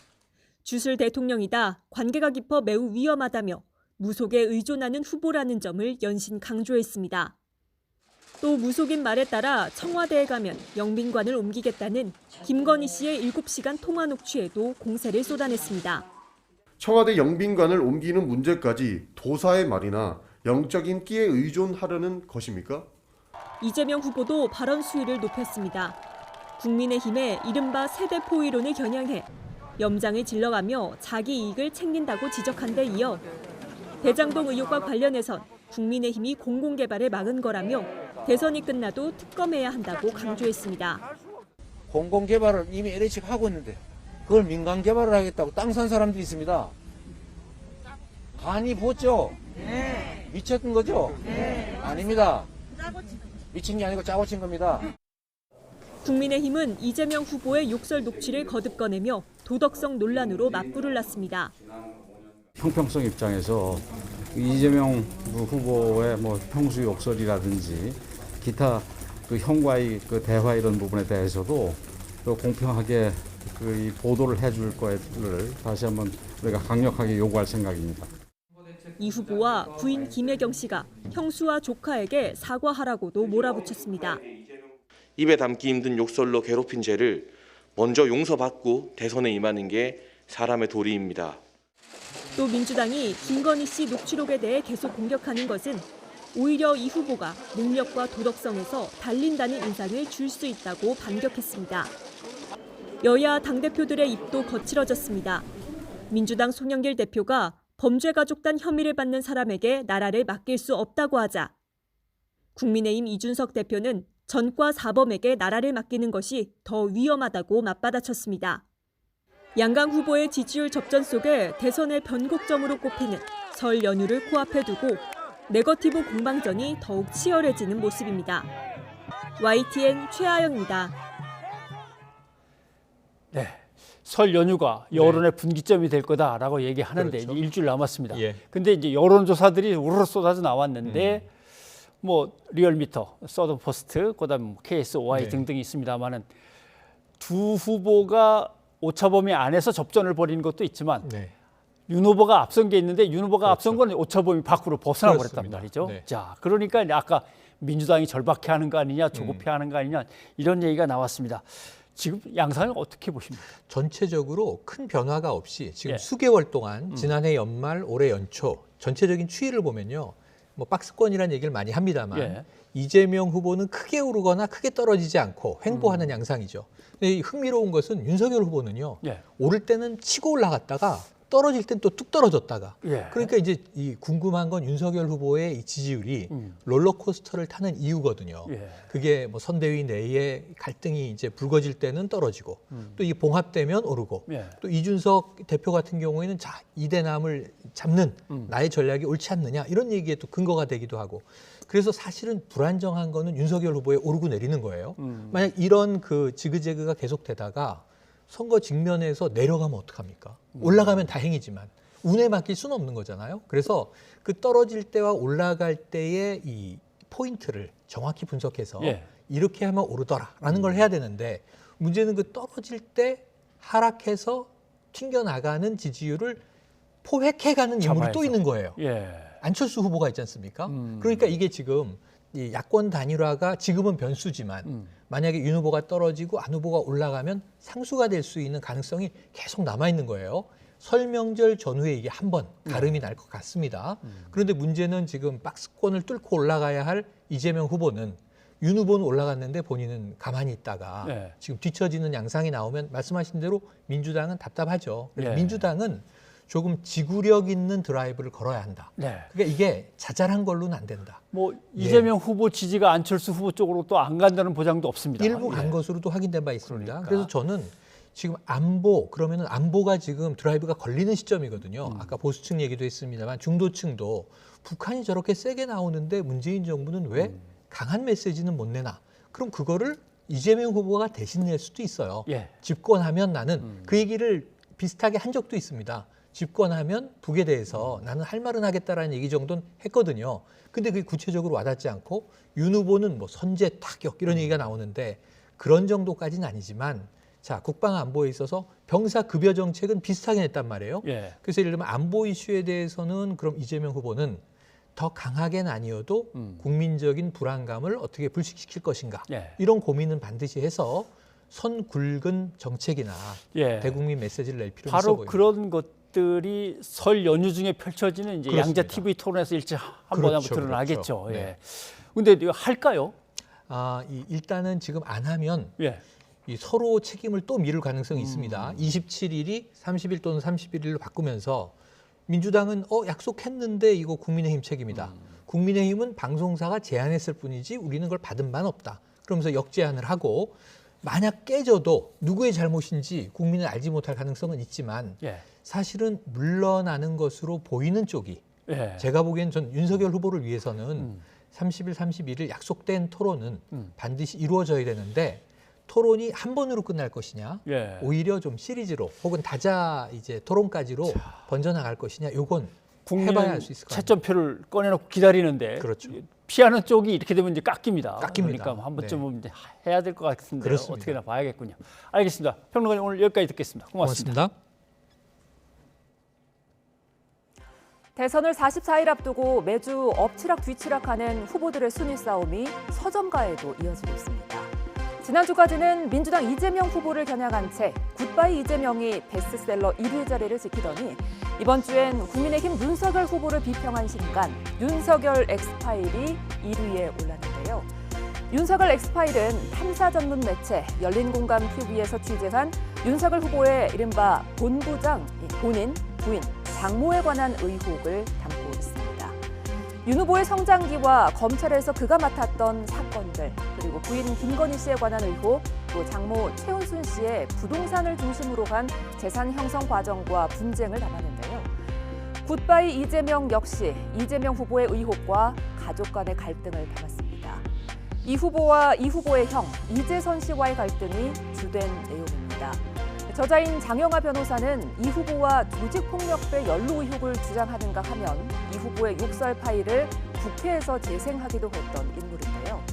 주술 대통령이다, 관계가 깊어 매우 위험하다며 무속에 의존하는 후보라는 점을 연신 강조했습니다. 또 무속인 말에 따라 청와대에 가면 영빈관을 옮기겠다는 김건희 씨의 7시간 통화 녹취에도 공세를 쏟아냈습니다. 청와대 영빈관을 옮기는 문제까지 도사의 말이나 영적인 끼에 의존하려는 것입니까? 이재명 후보도 발언 수위를 높였습니다. 국민의힘의 이른바 세대포 이론을 겨냥해 염장을 질러가며 자기 이익을 챙긴다고 지적한 데 이어 대장동 의혹과 관련해선 국민의힘이 공공개발을 막은 거라며 대선이 끝나도 특검해야 한다고 강조했습니다. 공공개발을 이미 LH가 하고 있는데 그걸 민간개발을 하겠다고 땅 산 사람들이 있습니다. 간이 보죠? 네. 미쳤던 거죠? 네. 아닙니다. 미친 게 아니고 짜고 친 겁니다. 국민의힘은 이재명 후보의 욕설 녹취를 거듭 꺼내며 도덕성 논란으로 맞불을 놨습니다. 형평성 입장에서 이재명 후보의 뭐 평소 욕설이라든지 기타 그 형과의 그 대화 이런 부분에 대해서도 또 공평하게 이 보도를 해줄 거를 다시 한번 우리가 강력하게 요구할 생각입니다. 이 후보와 부인 김혜경 씨가 형수와 조카에게 사과하라고도 몰아붙였습니다. 입에 담기 힘든 욕설로 괴롭힌 죄를 먼저 용서받고 대선에 임하는 게 사람의 도리입니다. 또 민주당이 김건희 씨 녹취록에 대해 계속 공격하는 것은 오히려 이 후보가 능력과 도덕성에서 달린다는 인상을 줄 수 있다고 반격했습니다. 여야 당대표들의 입도 거칠어졌습니다. 민주당 송영길 대표가 범죄가족단 혐의를 받는 사람에게 나라를 맡길 수 없다고 하자 국민의힘 이준석 대표는 전과 사범에게 나라를 맡기는 것이 더 위험하다고 맞받아쳤습니다. 양강 후보의 지지율 접전 속에 대선의 변곡점으로 꼽히는 설 연휴를 코앞에 두고 네거티브 공방전이 더욱 치열해지는 모습입니다. YTN 최하영입니다. 네, 설 연휴가 여론의 분기점이 될 거다라고 얘기하는데 그렇죠. 이제 일주일 남았습니다. 예. 근데 이제 여론조사들이 우르르 쏟아져 나왔는데 뭐 리얼미터, 서든포스트, 그다음 KSOI 등등이 있습니다만은 두 후보가 오차범위 안에서 접전을 벌이는 것도 있지만 네. 윤 후보가 앞선 게 있는데 윤 후보가 그렇죠. 앞선 건 오차범위 밖으로 벗어나 버렸단 그렇습니다. 말이죠. 네. 자, 그러니까 아까 민주당이 절박해하는 거 아니냐, 조급해하는 거 아니냐 이런 얘기가 나왔습니다. 지금 양상을 어떻게 보십니까? 전체적으로 큰 변화가 없이 지금 예. 수개월 동안 지난해 연말, 올해 연초 전체적인 추이를 보면요. 뭐 박스권이라는 얘기를 많이 합니다만 예. 이재명 후보는 크게 오르거나 크게 떨어지지 않고 횡보하는 양상이죠. 근데 흥미로운 것은 윤석열 후보는요. 예. 오를 때는 치고 올라갔다가 떨어질 땐 또 뚝 떨어졌다가 예. 그러니까 이제 이 궁금한 건 윤석열 후보의 이 지지율이 롤러코스터를 타는 이유거든요. 예. 그게 뭐 선대위 내에 갈등이 이제 불거질 때는 떨어지고 또 이 봉합되면 오르고 예. 또 이준석 대표 같은 경우에는 자, 이대남을 잡는 나의 전략이 옳지 않느냐 이런 얘기에 또 근거가 되기도 하고 그래서 사실은 불안정한 거는 윤석열 후보의 오르고 내리는 거예요. 만약 이런 그 지그재그가 계속되다가 선거 직면에서 내려가면 어떡합니까? 올라가면 다행이지만 운에 맡길 수는 없는 거잖아요. 그래서 그 떨어질 때와 올라갈 때의 이 포인트를 정확히 분석해서 예. 이렇게 하면 오르더라라는 걸 해야 되는데 문제는 그 떨어질 때 하락해서 튕겨나가는 지지율을 포획해가는 인물이 또 잡아야죠. 있는 거예요. 예. 안철수 후보가 있지 않습니까? 그러니까 이게 지금 이 야권 단일화가 지금은 변수지만 만약에 윤 후보가 떨어지고 안 후보가 올라가면 상수가 될 수 있는 가능성이 계속 남아 있는 거예요. 설 명절 전후에 이게 한 번 가름이 날 것 같습니다. 그런데 문제는 지금 박스권을 뚫고 올라가야 할 이재명 후보는 윤 후보는 올라갔는데 본인은 가만히 있다가 네. 지금 뒤처지는 양상이 나오면 말씀하신 대로 민주당은 답답하죠. 그래서 네. 민주당은 조금 지구력 있는 드라이브를 걸어야 한다. 네. 그러니까 이게 자잘한 걸로는 안 된다. 뭐 이재명 후보 지지가 안철수 후보 쪽으로 또 안 간다는 보장도 없습니다. 일부 간 예. 것으로도 확인된 바 있습니다. 그러니까. 그래서 저는 지금 안보 그러면은 안보가 지금 드라이브가 걸리는 시점이거든요. 아까 보수층 얘기도 했습니다만 중도층도 북한이 저렇게 세게 나오는데 문재인 정부는 왜 강한 메시지는 못 내나? 그럼 그거를 이재명 후보가 대신 낼 수도 있어요. 예. 집권하면 나는 그 얘기를 비슷하게 한 적도 있습니다. 집권하면 북에 대해서 나는 할 말은 하겠다라는 얘기 정도는 했거든요. 근데 그게 구체적으로 와닿지 않고 윤 후보는 뭐 선제 타격 이런 얘기가 나오는데 그런 정도까지는 아니지만 자 국방 안보에 있어서 병사 급여 정책은 비슷하게 냈단 말이에요. 예. 그래서 예를 들면 안보 이슈에 대해서는 그럼 이재명 후보는 더 강하게는 아니어도 국민적인 불안감을 어떻게 불식시킬 것인가 예. 이런 고민은 반드시 해서 선 굵은 정책이나 예. 대국민 메시지를 낼 필요가 있어 바로 보입니다. 그런 것들이 설 연휴 중에 펼쳐지는 이제 그렇습니다. 양자 TV 토론에서 일찍 한번 그렇죠, 드러나겠죠. 그렇죠. 예. 네. 근데 이거 할까요? 일단은 지금 안 하면 예. 이 서로 책임을 또 미룰 가능성이 있습니다. 27일이 30일 또는 31일로 바꾸면서 민주당은 약속했는데 이거 국민의힘 책임이다. 국민의힘은 방송사가 제안했을 뿐이지 우리는 그걸 받은 바는 없다. 그러면서 역제안을 하고 만약 깨져도 누구의 잘못인지 국민은 알지 못할 가능성은 있지만 예. 사실은 물러나는 것으로 보이는 쪽이 예. 제가 보기엔 전 윤석열 후보를 위해서는 30일, 31일 약속된 토론은 반드시 이루어져야 되는데 토론이 한 번으로 끝날 것이냐, 예. 오히려 좀 시리즈로 혹은 다자 이제 토론까지로 번져나갈 것이냐, 요건 국민은 해봐야 알 수 있을 것 같아요. 채점표를 꺼내놓고 기다리는데 그렇죠. 피하는 쪽이 이렇게 되면 이제 깎입니다. 깎입니다. 그러니까 한 번쯤은 네. 이제 해야 될 것 같은데 그렇습니다. 어떻게나 봐야겠군요. 알겠습니다. 평론가님 오늘 여기까지 듣겠습니다. 고맙습니다. 대선을 44일 앞두고 매주 엎치락 뒤치락하는 후보들의 순위 싸움이 서점가에도 이어지고 있습니다. 지난주까지는 민주당 이재명 후보를 겨냥한 채 굿바이 이재명이 베스트셀러 1위 자리를 지키더니 이번 주엔 국민의힘 윤석열 후보를 비평한 신간 윤석열 엑스파일이 1위에 올랐는데요. 윤석열 엑스파일은 탐사 전문 매체 열린공감 TV에서 취재한 윤석열 후보의 이른바 본부장, 본인, 부인, 장모에 관한 의혹을 담고 있습니다. 윤 후보의 성장기와 검찰에서 그가 맡았던 사건들, 그리고 부인 김건희 씨에 관한 의혹, 또 장모 최은순 씨의 부동산을 중심으로 한 재산 형성 과정과 분쟁을 담았는데요. 굿바이 이재명 역시 이재명 후보의 의혹과 가족 간의 갈등을 담았습니다. 이 후보와 이 후보의 형 이재선 씨와의 갈등이 주된 내용입니다. 저자인 장영하 변호사는 이 후보와 조직폭력배 연루 의혹을 주장하는가 하면 이 후보의 욕설 파일을 국회에서 재생하기도 했던 인물인데요.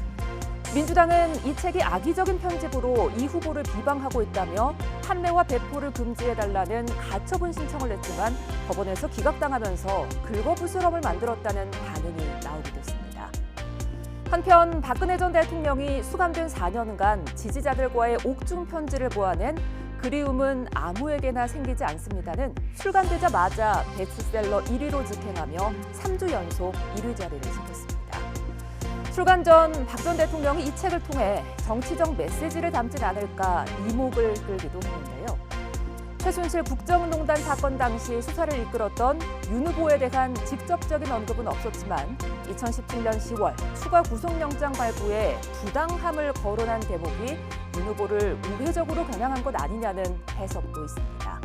민주당은 이 책이 악의적인 편집으로 이 후보를 비방하고 있다며 판매와 배포를 금지해달라는 가처분 신청을 냈지만 법원에서 기각당하면서 긁어부스럼을 만들었다는 반응이 나오기도 했습니다. 한편 박근혜 전 대통령이 수감된 4년간 지지자들과의 옥중 편지를 보아낸 그리움은 아무에게나 생기지 않습니다는 출간되자마자 베스트셀러 1위로 직행하며 3주 연속 1위 자리를 지켰습니다. 출간 전 박 전 대통령이 이 책을 통해 정치적 메시지를 담진 않을까 이목을 끌기도 했는데요. 최순실 국정농단 사건 당시 수사를 이끌었던 윤 후보에 대한 직접적인 언급은 없었지만 2017년 10월 추가 구속영장 발부에 부당함을 거론한 대목이 윤 후보를 우회적으로 겨냥한 것 아니냐는 해석도 있습니다.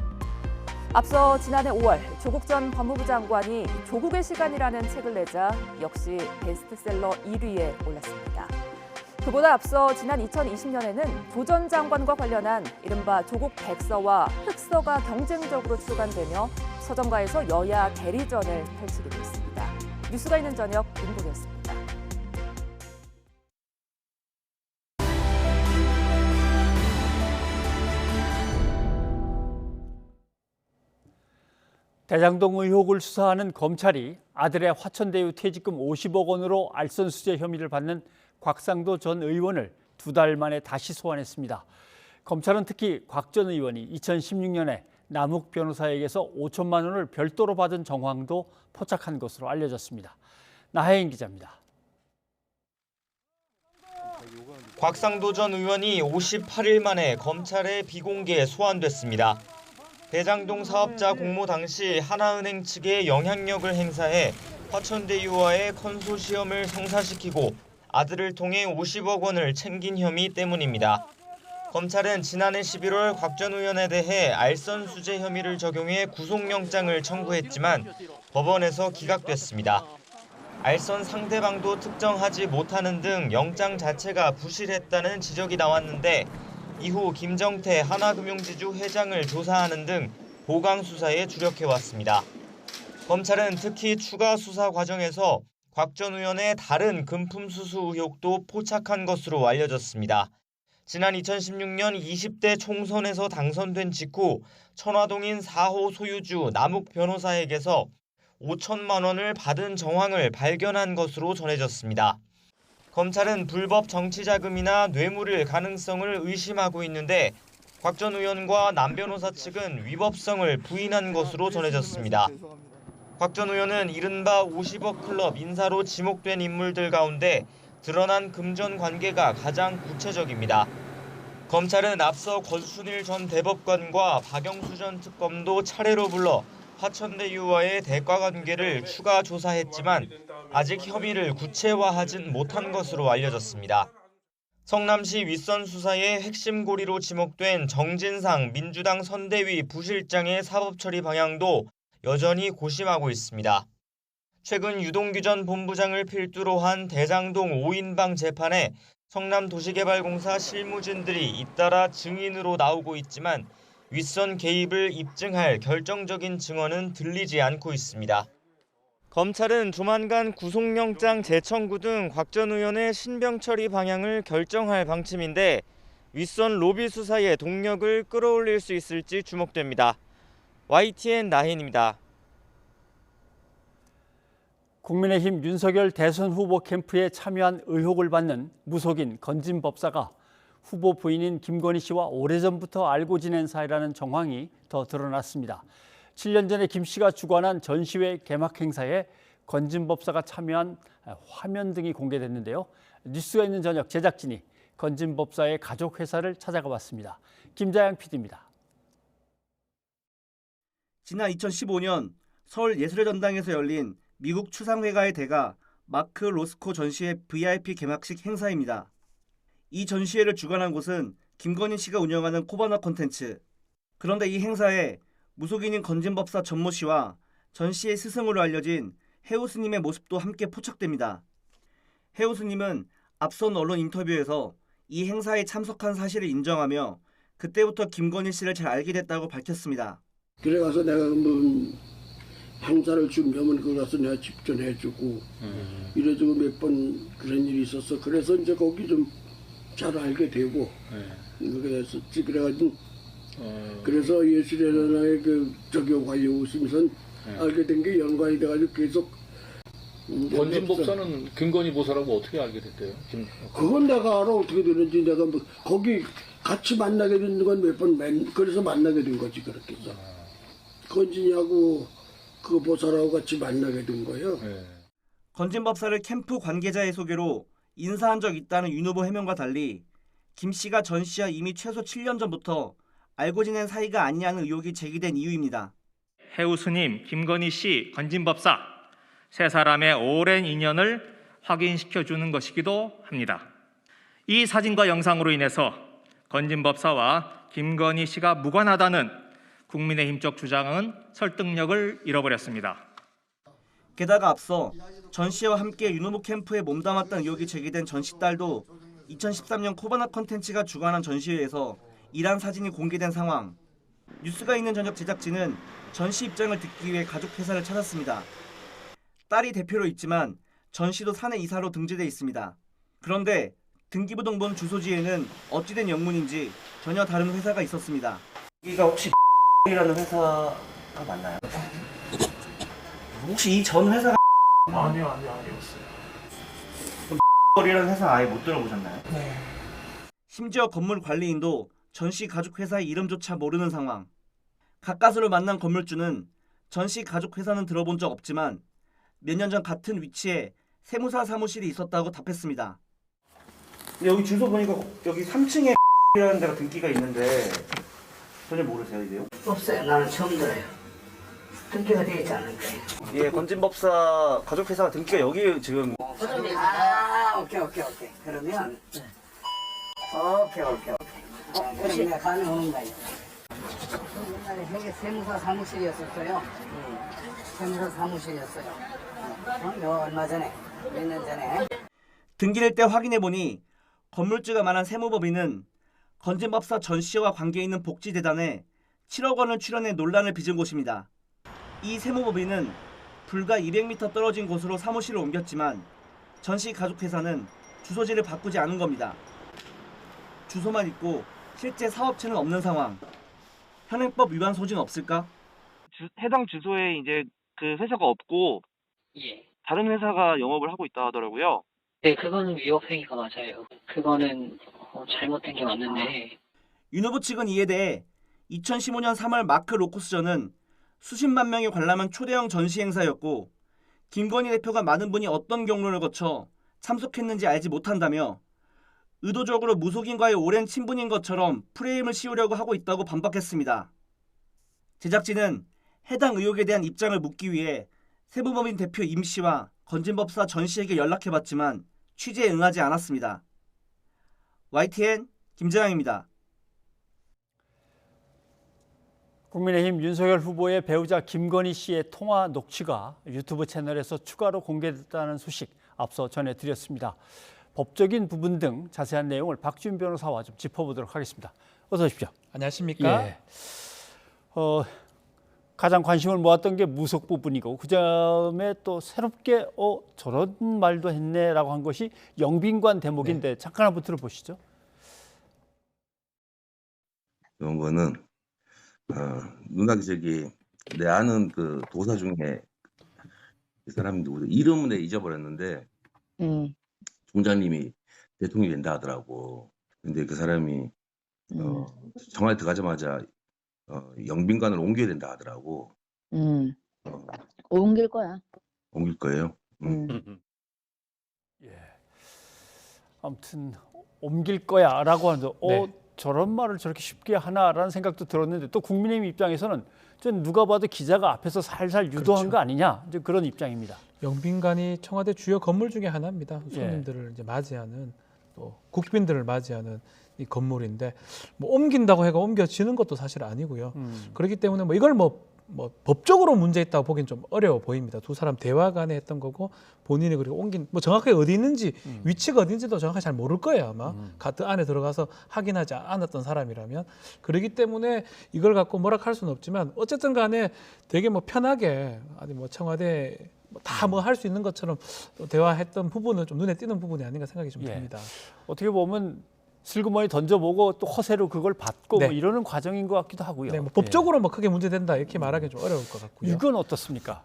앞서 지난해 5월 조국 전 법무부 장관이 조국의 시간이라는 책을 내자 역시 베스트셀러 1위에 올랐습니다. 그보다 앞서 지난 2020년에는 조 전 장관과 관련한 이른바 조국 백서와 흑서가 경쟁적으로 출간되며 서점가에서 여야 대리전을 펼치기도 했습니다. 뉴스가 있는 저녁 윤보리였습니다. 대장동 의혹을 수사하는 검찰이 아들의 화천대유 퇴직금 50억 원으로 알선수재 혐의를 받는 곽상도 전 의원을 2달 만에 다시 소환했습니다. 검찰은 특히 곽 전 의원이 2016년에 남욱 변호사에게서 5천만 원을 별도로 받은 정황도 포착한 것으로 알려졌습니다. 나혜인 기자입니다. 곽상도 전 의원이 58일 만에 검찰에 비공개 소환됐습니다. 대장동 사업자 공모 당시 하나은행 측에 영향력을 행사해 화천대유와의 컨소시엄을 성사시키고 아들을 통해 50억 원을 챙긴 혐의 때문입니다. 검찰은 지난해 11월 곽 전 의원에 대해 알선 수재 혐의를 적용해 구속영장을 청구했지만 법원에서 기각됐습니다. 알선 상대방도 특정하지 못하는 등 영장 자체가 부실했다는 지적이 나왔는데 이후 김정태 하나금융지주 회장을 조사하는 등 보강 수사에 주력해왔습니다. 검찰은 특히 추가 수사 과정에서 곽 전 의원의 다른 금품 수수 의혹도 포착한 것으로 알려졌습니다. 지난 2016년 20대 총선에서 당선된 직후 천화동인 4호 소유주 남욱 변호사에게서 5천만 원을 받은 정황을 발견한 것으로 전해졌습니다. 검찰은 불법 정치자금이나 뇌물일 가능성을 의심하고 있는데 곽 전 의원과 남 변호사 측은 위법성을 부인한 것으로 전해졌습니다. 곽 전 의원은 이른바 50억 클럽 인사로 지목된 인물들 가운데 드러난 금전 관계가 가장 구체적입니다. 검찰은 앞서 권순일 전 대법관과 박영수 전 특검도 차례로 불러 화천대유와의 대가 관계를 추가 조사했지만 아직 혐의를 구체화하진 못한 것으로 알려졌습니다. 성남시 윗선 수사의 핵심 고리로 지목된 정진상 민주당 선대위 부실장의 사법처리 방향도 여전히 고심하고 있습니다. 최근 유동규 전 본부장을 필두로 한 대장동 5인방 재판에 성남도시개발공사 실무진들이 잇따라 증인으로 나오고 있지만 윗선 개입을 입증할 결정적인 증언은 들리지 않고 있습니다. 검찰은 조만간 구속영장 재청구 등 곽 전 의원의 신병 처리 방향을 결정할 방침인데 윗선 로비 수사의 동력을 끌어올릴 수 있을지 주목됩니다. YTN 나혜인입니다. 국민의힘 윤석열 대선 후보 캠프에 참여한 의혹을 받는 무속인 건진 법사가 후보 부인인 김건희 씨와 오래전부터 알고 지낸 사이라는 정황이 더 드러났습니다. 7년 전에 김 씨가 주관한 전시회 개막 행사에 건진 법사가 참여한 화면 등이 공개됐는데요. 뉴스가 있는 저녁 제작진이 건진 법사의 가족 회사를 찾아가 봤습니다. 김자양 PD입니다. 지난 2015년 서울 예술의 전당에서 열린 미국 추상회가의 대가 마크 로스코 전시회 VIP 개막식 행사입니다. 이 전시회를 주관한 곳은 김건희 씨가 운영하는 코바나 콘텐츠. 그런데 이 행사에 무속인인 건진법사 전모 씨와 전시회 스승으로 알려진 해우 스님의 모습도 함께 포착됩니다. 해우 스님은 앞선 언론 인터뷰에서 이 행사에 참석한 사실을 인정하며 그때부터 김건희 씨를 잘 알게 됐다고 밝혔습니다. 그래 가서 내가 행사를 준비하면 그거 가서 내가 집전해주고 이래주고 몇 번 그런 일이 있었어. 그래서 이제 거기 좀 잘 알게 되고 그랬었지. 그래가지고 그래서 예술의 그 저기 관련 웃으면서 알게 된 게 연관이 돼가지고 계속. 권진 법사는 김건희 보사라고 어떻게 알게 됐대요? 그건 내가 알아. 어떻게 되는지. 내가 뭐 거기 같이 만나게 된 건 몇 번 그래서 만나게 된 거지. 그렇게 해서 권진이하고 그 보사라고 같이 만나게 된 거예요. 권진 법사를 캠프 관계자의 소개로 인사한 적 있다는 윤 후보 해명과 달리 김 씨가 전 씨와 이미 최소 7년 전부터 알고 지낸 사이가 아니냐는 의혹이 제기된 이유입니다. 해우 스님, 김건희 씨, 권진 법사 세 사람의 오랜 인연을 확인시켜 주는 것이기도 합니다. 이 사진과 영상으로 인해서 권진 법사와 김건희 씨가 무관하다는 국민의힘 쪽 주장은 설득력을 잃어버렸습니다. 게다가 앞서 전 씨와 함께 윤 후보 캠프에 몸담았다는 의혹이 제기된 전 씨 딸도 2013년 코바나 콘텐츠가 주관한 전시회에서 일한 사진이 공개된 상황. 뉴스가 있는 저녁 제작진은 전 씨 입장을 듣기 위해 가족 회사를 찾았습니다. 딸이 대표로 있지만 전 씨도 사내 이사로 등재돼 있습니다. 그런데 등기부등본 주소지에는 어찌된 영문인지 전혀 다른 회사가 있었습니다. 여기가 혹시 이라는 회사가 맞나요? 혹시 이 전 회사가 아니었어요. 이라는 회사 아예 못 들어보셨나요? 네. 심지어 건물 관리인도 전 씨 가족 회사의 이름조차 모르는 상황. 가까스로 만난 건물주는 전 씨 가족 회사는 들어본 적 없지만 몇 년 전 같은 위치에 세무사 사무실이 있었다고 답했습니다. 여기 주소 보니까 여기 3층에 이라는 데가 등기가 있는데 전혀 모르세요, 이게요? 없어요. 나는 처음 들어요. 등기가 되어 있지 않을까요? 예, 권진법사 가족 회사가 등기가 여기 지금. 오케이. 그러면 오케이. 그럼 내가 가능한 거예요. 옛날에 여기 세무사 사무실이었었어요. 세무사 사무실이었어요. 얼마 전에, 몇 년 전에. 등기를 때 확인해 보니 건물주가 말한 세무법인은 권진법사 전 씨와 관계 있는 복지재단에 7억 원을 출연해 논란을 빚은 곳입니다. 이 세무법인은 불과 200m 떨어진 곳으로 사무실을 옮겼지만 전 씨 가족회사는 주소지를 바꾸지 않은 겁니다. 주소만 있고 실제 사업체는 없는 상황. 현행법 위반 소지는 없을까? 해당 주소에 이제 그 회사가 없고 다른 회사가 영업을 하고 있다 하더라고요. 네, 그거는 위법행위가 맞아요. 그거는 잘못된 게 맞는데. 윤 후보 측은 이에 대해 2015년 3월 마크 로쿠스전은 수십만 명이 관람한 초대형 전시 행사였고 김건희 대표가 많은 분이 어떤 경로를 거쳐 참석했는지 알지 못한다며 의도적으로 무속인과의 오랜 친분인 것처럼 프레임을 씌우려고 하고 있다고 반박했습니다. 제작진은 해당 의혹에 대한 입장을 묻기 위해 세무법인 대표 임 씨와 권진법사 전 씨에게 연락해봤지만 취재에 응하지 않았습니다. YTN 김재양입니다. 국민의힘 윤석열 후보의 배우자 김건희 씨의 통화 녹취가 유튜브 채널에서 추가로 공개됐다는 소식 앞서 전해드렸습니다. 법적인 부분 등 자세한 내용을 박지훈 변호사와 좀 짚어보도록 하겠습니다. 어서 오십시오. 안녕하십니까? 예. 가장 관심을 모았던 게 무속 부분이고 그다음에 또 새롭게 저런 말도 했네라고 한 것이 영빈관 대목인데 잠깐 한번 들어보시죠. 이런 거는 누나 저기 내 아는 그 도사 중에 이 사람이 누구죠? 이름은 내가 잊어버렸는데 총장님이 대통령이 된다 하더라고. 근데 그 사람이 정말 들어가자마자 영빈관을 옮겨야 된다 하더라고. 옮길 거야. 옮길 거예요. 예. 아무튼 옮길 거야라고 하는데 저런 말을 저렇게 쉽게 하나라는 생각도 들었는데 또 국민의힘 입장에서는 좀 누가 봐도 기자가 앞에서 살살 유도한 거 아니냐 이제 그런 입장입니다. 영빈관이 청와대 주요 건물 중에 하나입니다. 손님들을 이제 맞이하는 또 국빈들을 맞이하는 이 건물인데 뭐 옮긴다고 해가 옮겨지는 것도 사실 아니고요. 그렇기 때문에 뭐 이걸 뭐 뭐 법적으로 문제 있다고 보기엔 좀 어려워 보입니다. 두 사람 대화 간에 했던 거고 본인이 그리고 옮긴 뭐 정확하게 어디 있는지 위치가 어딘지도 정확하게 잘 모를 거예요 아마. 가트 안에 들어가서 확인하지 않았던 사람이라면. 그렇기 때문에 이걸 갖고 뭐라 할 수는 없지만 어쨌든 간에 되게 뭐 편하게 아니 뭐 청와대 다 뭐 할 수 있는 것처럼 또 대화했던 부분은 좀 눈에 띄는 부분이 아닌가 생각이 좀 듭니다. 어떻게 보면 슬그머니 던져보고 또 허세로 그걸 받고 네. 뭐 이러는 과정인 것 같기도 하고요. 네, 뭐 법적으로 뭐 크게 문제된다 이렇게 말하기는 좀 어려울 것 같고요. 이건 어떻습니까?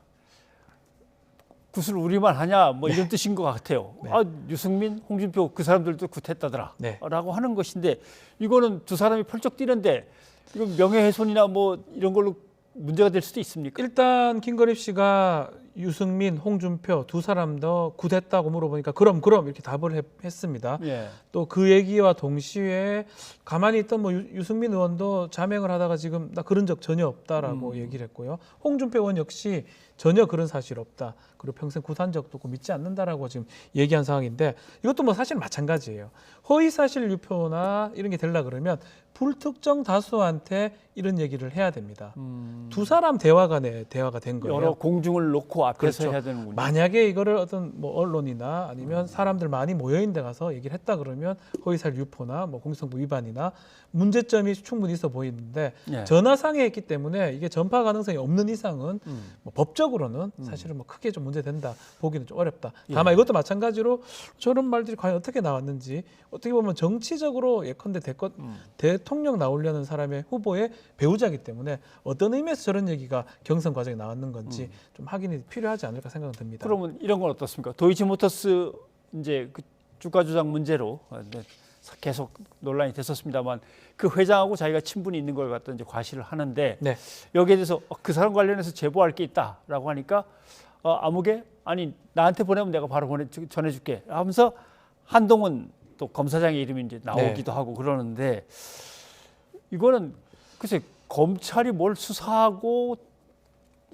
굿을 우리만 하냐 뭐 이런 뜻인 것 같아요. 아, 유승민, 홍준표 그 사람들도 굿했다더라 라고 하는 것인데 이거는 두 사람이 펄쩍 뛰는데 이건 명예훼손이나 뭐 이런 걸로 문제가 될 수도 있습니까? 일단 김건희 씨가 유승민, 홍준표 두 사람 더 굿했다고 물어보니까 그럼 이렇게 답을 했습니다. 또 그 얘기와 동시에 가만히 있던 뭐 유승민 의원도 자명을 하다가 지금 나 그런 적 전혀 없다라고 얘기를 했고요. 홍준표 의원 역시 전혀 그런 사실 없다. 그리고 평생 굿한 적도 없고 믿지 않는다라고 지금 얘기한 상황인데 이것도 뭐 사실 마찬가지예요. 허위사실 유포나 이런 게 되려 그러면 불특정 다수한테 이런 얘기를 해야 됩니다. 두 사람 대화 간에 대화가 된 거예요. 여러 공중을 놓고 앞에서 그렇죠. 해야 되는군요. 만약에 이거를 어떤 뭐 언론이나 아니면 사람들 많이 모여 있는 데 가서 얘기를 했다 그러면 허위사실 유포나 뭐 공직선거 위반이나 문제점이 충분히 있어 보이는데 전화상에 했기 때문에 이게 전파 가능성이 없는 이상은 뭐 법적으로는 사실은 뭐 크게 좀 문제된다 보기는 좀 어렵다. 다만 이것도 마찬가지로 저런 말들이 과연 어떻게 나왔는지 어떻게 보면 정치적으로 예컨대 대통령 나오려는 사람의 후보의 배우자이기 때문에 어떤 의미에서 저런 얘기가 경선 과정에 나왔는 건지 좀 확인이 필요하지 않을까 생각은 듭니다. 그러면 이런 건 어떻습니까? 도이치모터스 이제 그 주가 조작 문제로 계속 논란이 됐었습니다만 그 회장하고 자기가 친분이 있는 걸 갖다 이제 과시를 하는데 여기에 대해서 그 사람 관련해서 제보할 게 있다라고 하니까 아무개 아니 나한테 보내면 내가 바로 전해줄게 하면서 한동훈 또 검사장의 이름이 이제 나오기도 하고 그러는데 이거는 글쎄 검찰이 뭘 수사하고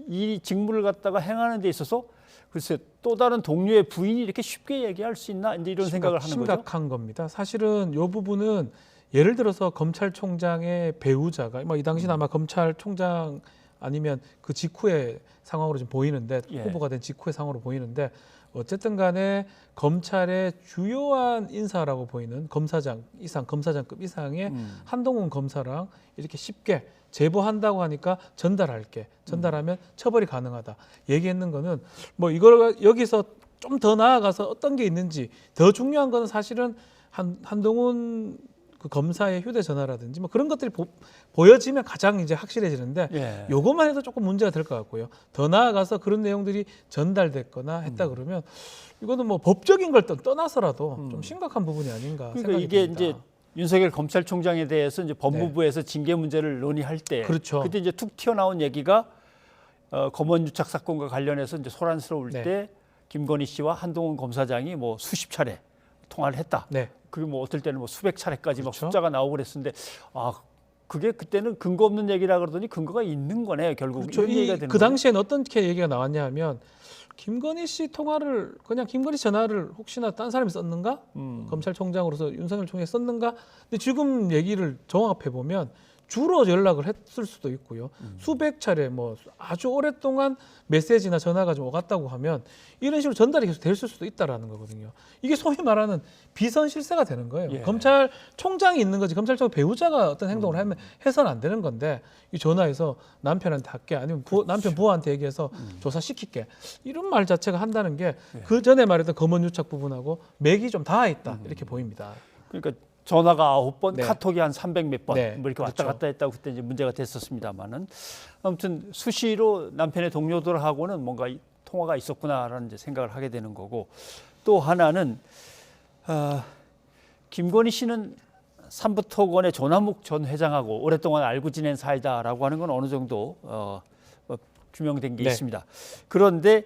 이 직무를 갖다가 행하는 데 있어서 글쎄 또 다른 동료의 부인이 이렇게 쉽게 얘기할 수 있나 이제 이런 생각을 하는 거죠. 심각한 겁니다. 사실은 이 부분은 예를 들어서 검찰총장의 배우자가 이 당시는 아마 검찰총장 아니면 그 직후의 상황으로 좀 보이는데 후보가 된 직후의 상황으로 보이는데 어쨌든 간에 검찰의 주요한 인사라고 보이는 검사장 이상, 검사장급 이상의 한동훈 검사랑 이렇게 쉽게 제보한다고 하니까 전달하면 처벌이 가능하다. 얘기했는 거는 뭐 이걸 여기서 좀 더 나아가서 어떤 게 있는지 더 중요한 거는 사실은 한동훈 그 검사의 휴대전화라든지 뭐 그런 것들이 보여지면 가장 이제 확실해지는데 요것만 해도 조금 문제가 될 것 같고요. 더 나아가서 그런 내용들이 전달됐거나 했다 그러면 이거는 뭐 법적인 걸 떠나서라도 좀 심각한 부분이 아닌가 그러니까 생각이 이게 듭니다. 이제 윤석열 검찰총장에 대해서 이제 법무부에서 징계 문제를 논의할 때 그때 이제 툭 튀어나온 얘기가 검언 유착 사건과 관련해서 이제 소란스러울 때 김건희 씨와 한동훈 검사장이 뭐 수십 차례 통화를 했다. 그게 뭐 어떨 때는 뭐 수백 차례까지 막 숫자가 나오고 그랬었는데 그게 그때는 근거 없는 얘기라 그러더니 근거가 있는 거네 결국. 이런 얘기가 되는 그 당시에는 어떻게 얘기가 나왔냐 하면 김건희 씨 통화를 그냥 김건희 전화를 혹시나 딴 사람이 썼는가? 검찰총장으로서 윤석열 총장이 썼는가? 근데 지금 얘기를 종합해 보면 주로 연락을 했을 수도 있고요. 수백 차례 뭐 아주 오랫동안 메시지나 전화가 좀 오갔다고 하면 이런 식으로 전달이 계속 될 수도 있다라는 거거든요. 이게 소위 말하는 비선 실세가 되는 거예요. 검찰총장이 있는 거지 검찰총 배우자가 어떤 행동을 하면 해서는 안 되는 건데 이 전화해서 남편한테 할게 아니면 남편 부하한테 얘기해서 조사시킬게 이런 말 자체가 한다는 게 그 전에 말했던 검언유착 부분하고 맥이 좀 닿아 있다 이렇게 보입니다. 그러니까 전화가 9번, 카톡이 한 300몇 번, 뭐 이렇게 왔다 그렇죠. 갔다 했다고 그때 이제 문제가 됐었습니다만은 아무튼 수시로 남편의 동료들하고는 뭔가 통화가 있었구나라는 이제 생각을 하게 되는 거고 또 하나는 김건희 씨는 삼부토건의 조남욱 전 회장하고 오랫동안 알고 지낸 사이다라고 하는 건 어느 정도 규명된 게 있습니다. 그런데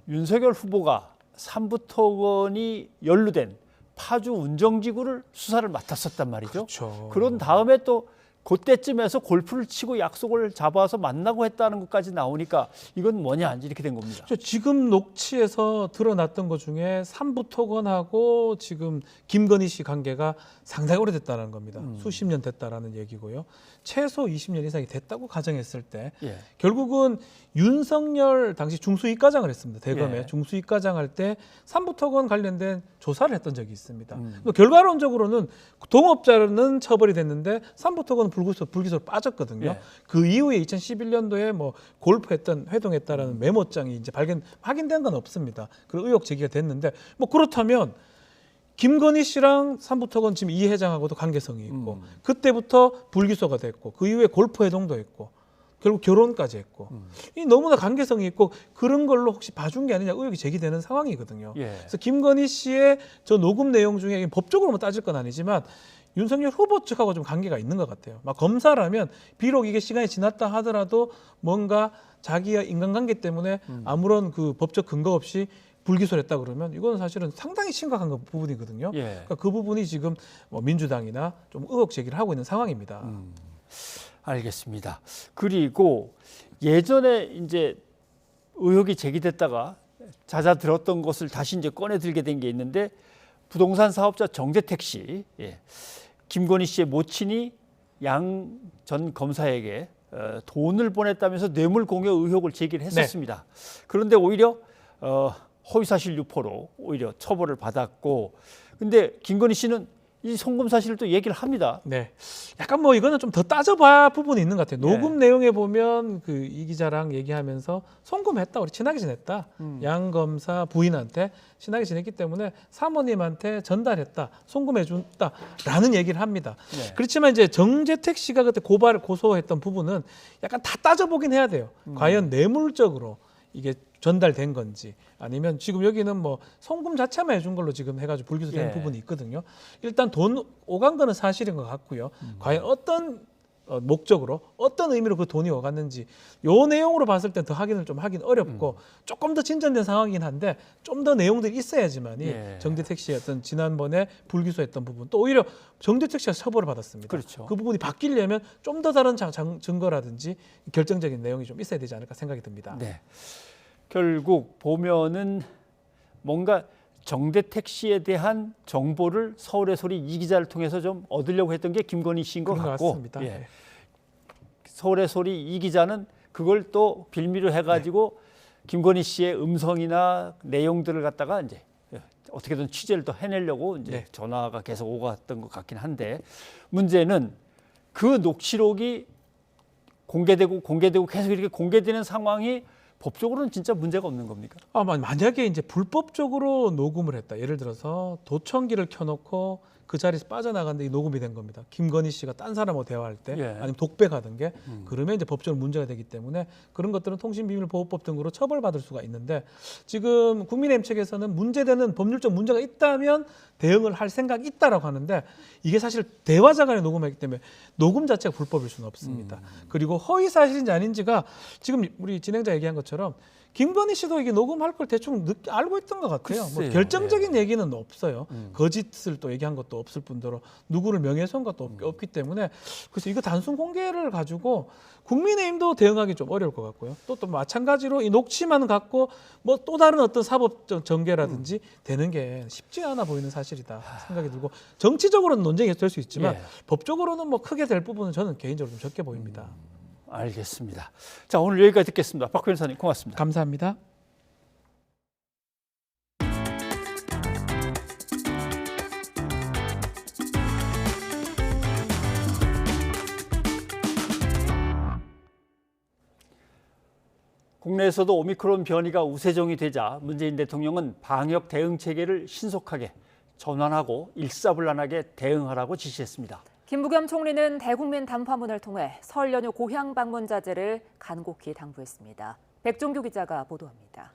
윤석열 후보가 삼부토건이 연루된 파주 운정지구를 수사를 맡았었단 말이죠. 그런 다음에 또 그때쯤에서 골프를 치고 약속을 잡아서 만나고 했다는 것까지 나오니까 이건 뭐냐 이렇게 된 겁니다. 지금 녹취에서 드러났던 것 중에 삼부토건하고 지금 김건희 씨 관계가 상당히 오래됐다는 겁니다. 수십 년 됐다라는 얘기고요. 최소 20년 이상이 됐다고 가정했을 때 결국은 윤석열 당시 중수이과장을 했습니다. 대검에 중수이과장 할 때 삼부토건 관련된 조사를 했던 적이 있습니다. 결과론적으로는 동업자는 처벌이 됐는데 삼부토건은 불기소로 빠졌거든요. 그 이후에 2011년도에 뭐 골프했던 회동했다라는 메모장이 이제 확인된 건 없습니다. 그 의혹 제기가 됐는데 뭐 그렇다면 김건희 씨랑 삼부토건 지금 이 회장하고도 관계성이 있고 그때부터 불기소가 됐고 그 이후에 골프 회동도 했고 결국 결혼까지 했고 이 너무나 관계성이 있고 그런 걸로 혹시 봐준 게 아니냐 의혹이 제기되는 상황이거든요. 그래서 김건희 씨의 저 녹음 내용 중에 법적으로 따질 건 아니지만 윤석열 후보 측하고 좀 관계가 있는 것 같아요. 막 검사라면 비록 이게 시간이 지났다 하더라도 뭔가 자기의 인간관계 때문에 아무런 그 법적 근거 없이 불기소를 했다 그러면 이건 사실은 상당히 심각한 부분이거든요. 그러니까 그 부분이 지금 뭐 민주당이나 좀 의혹 제기를 하고 있는 상황입니다. 알겠습니다. 그리고 예전에 이제 의혹이 제기됐다가 잦아들었던 것을 다시 이제 꺼내 들게 된 게 있는데 부동산 사업자 정재택 씨, 김건희 씨의 모친이 양 전 검사에게 돈을 보냈다면서 뇌물 공여 의혹을 제기를 했었습니다. 그런데 오히려 허위사실 유포로 오히려 처벌을 받았고, 근데 김건희 씨는 이 송금 사실을 또 얘기를 합니다. 네, 약간 뭐 이거는 좀 더 따져봐야 부분이 있는 것 같아요. 녹음 내용에 보면 그 이 기자랑 얘기하면서 송금했다, 우리 친하게 지냈다, 양 검사 부인한테 친하게 지냈기 때문에 사모님한테 전달했다, 송금해준다라는 얘기를 합니다. 그렇지만 이제 정재택 씨가 그때 고소했던 부분은 약간 다 따져보긴 해야 돼요. 과연 뇌물적으로 이게 전달된 건지 아니면 지금 여기는 뭐 송금 자체만 해준 걸로 지금 해가지고 불기소된 부분이 있거든요. 일단 돈 오간 거는 사실인 것 같고요. 과연 어떤 목적으로 어떤 의미로 그 돈이 오갔는지 요 내용으로 봤을 때 더 확인을 좀 하긴 어렵고 조금 더 진전된 상황이긴 한데 좀 더 내용들이 있어야지만이 정재택 씨의 어떤 지난번에 불기소했던 부분 또 오히려 정재택 씨가 처벌을 받았습니다. 그렇죠. 그 부분이 바뀌려면 좀 더 다른 증거라든지 결정적인 내용이 좀 있어야 되지 않을까 생각이 듭니다. 네. 결국 보면은 뭔가 정재택 씨에 대한 정보를 서울의 소리 이 기자를 통해서 좀 얻으려고 했던 게 김건희 씨인 것 같고, 서울의 소리 이 기자는 그걸 또 빌미로 해가지고 김건희 씨의 음성이나 내용들을 갖다가 이제 어떻게든 취재를 또 해내려고 이제 전화가 계속 오갔던 것 같긴 한데, 문제는 그 녹취록이 공개되고 계속 이렇게 공개되는 상황이 법적으로는 진짜 문제가 없는 겁니까? 만약에 이제 불법적으로 녹음을 했다. 예를 들어서 도청기를 켜놓고 그 자리에서 빠져나갔는데 이 녹음이 된 겁니다. 김건희 씨가 딴 사람하고 대화할 때 아니면 독백하던 게 그러면 이제 법적으로 문제가 되기 때문에 그런 것들은 통신비밀보호법 등으로 처벌받을 수가 있는데 지금 국민의힘 측에서는 문제되는 법률적 문제가 있다면 대응을 할 생각이 있다라고 하는데 이게 사실 대화자 간에 녹음했기 때문에 녹음 자체가 불법일 수는 없습니다. 그리고 허위 사실인지 아닌지가 지금 우리 진행자 얘기한 것처럼 김건희 씨도 이게 녹음할 걸 대충 알고 있던 것 같아요. 뭐 결정적인 얘기는 없어요. 거짓을 또 얘기한 것도 없을 뿐더러 누구를 명예훼손한 것도 없기 때문에 그래서 이거 단순 공개를 가지고 국민의힘도 대응하기 좀 어려울 것 같고요. 또 마찬가지로 이 녹취만 갖고 뭐 또 다른 어떤 사법적 전개라든지 되는 게 쉽지 않아 보이는 사실이다 생각이 들고 정치적으로는 논쟁이 될 수 있지만 법적으로는 뭐 크게 될 부분은 저는 개인적으로 좀 적게 보입니다. 알겠습니다. 자, 오늘 여기까지 듣겠습니다. 박 변호사님 고맙습니다. 감사합니다. 국내에서도 오미크론 변이가 우세종이 되자 문재인 대통령은 방역 대응 체계를 신속하게 전환하고 일사불란하게 대응하라고 지시했습니다. 김부겸 총리는 대국민 담화문을 통해 설 연휴 고향 방문 자제를 간곡히 당부했습니다. 백종규 기자가 보도합니다.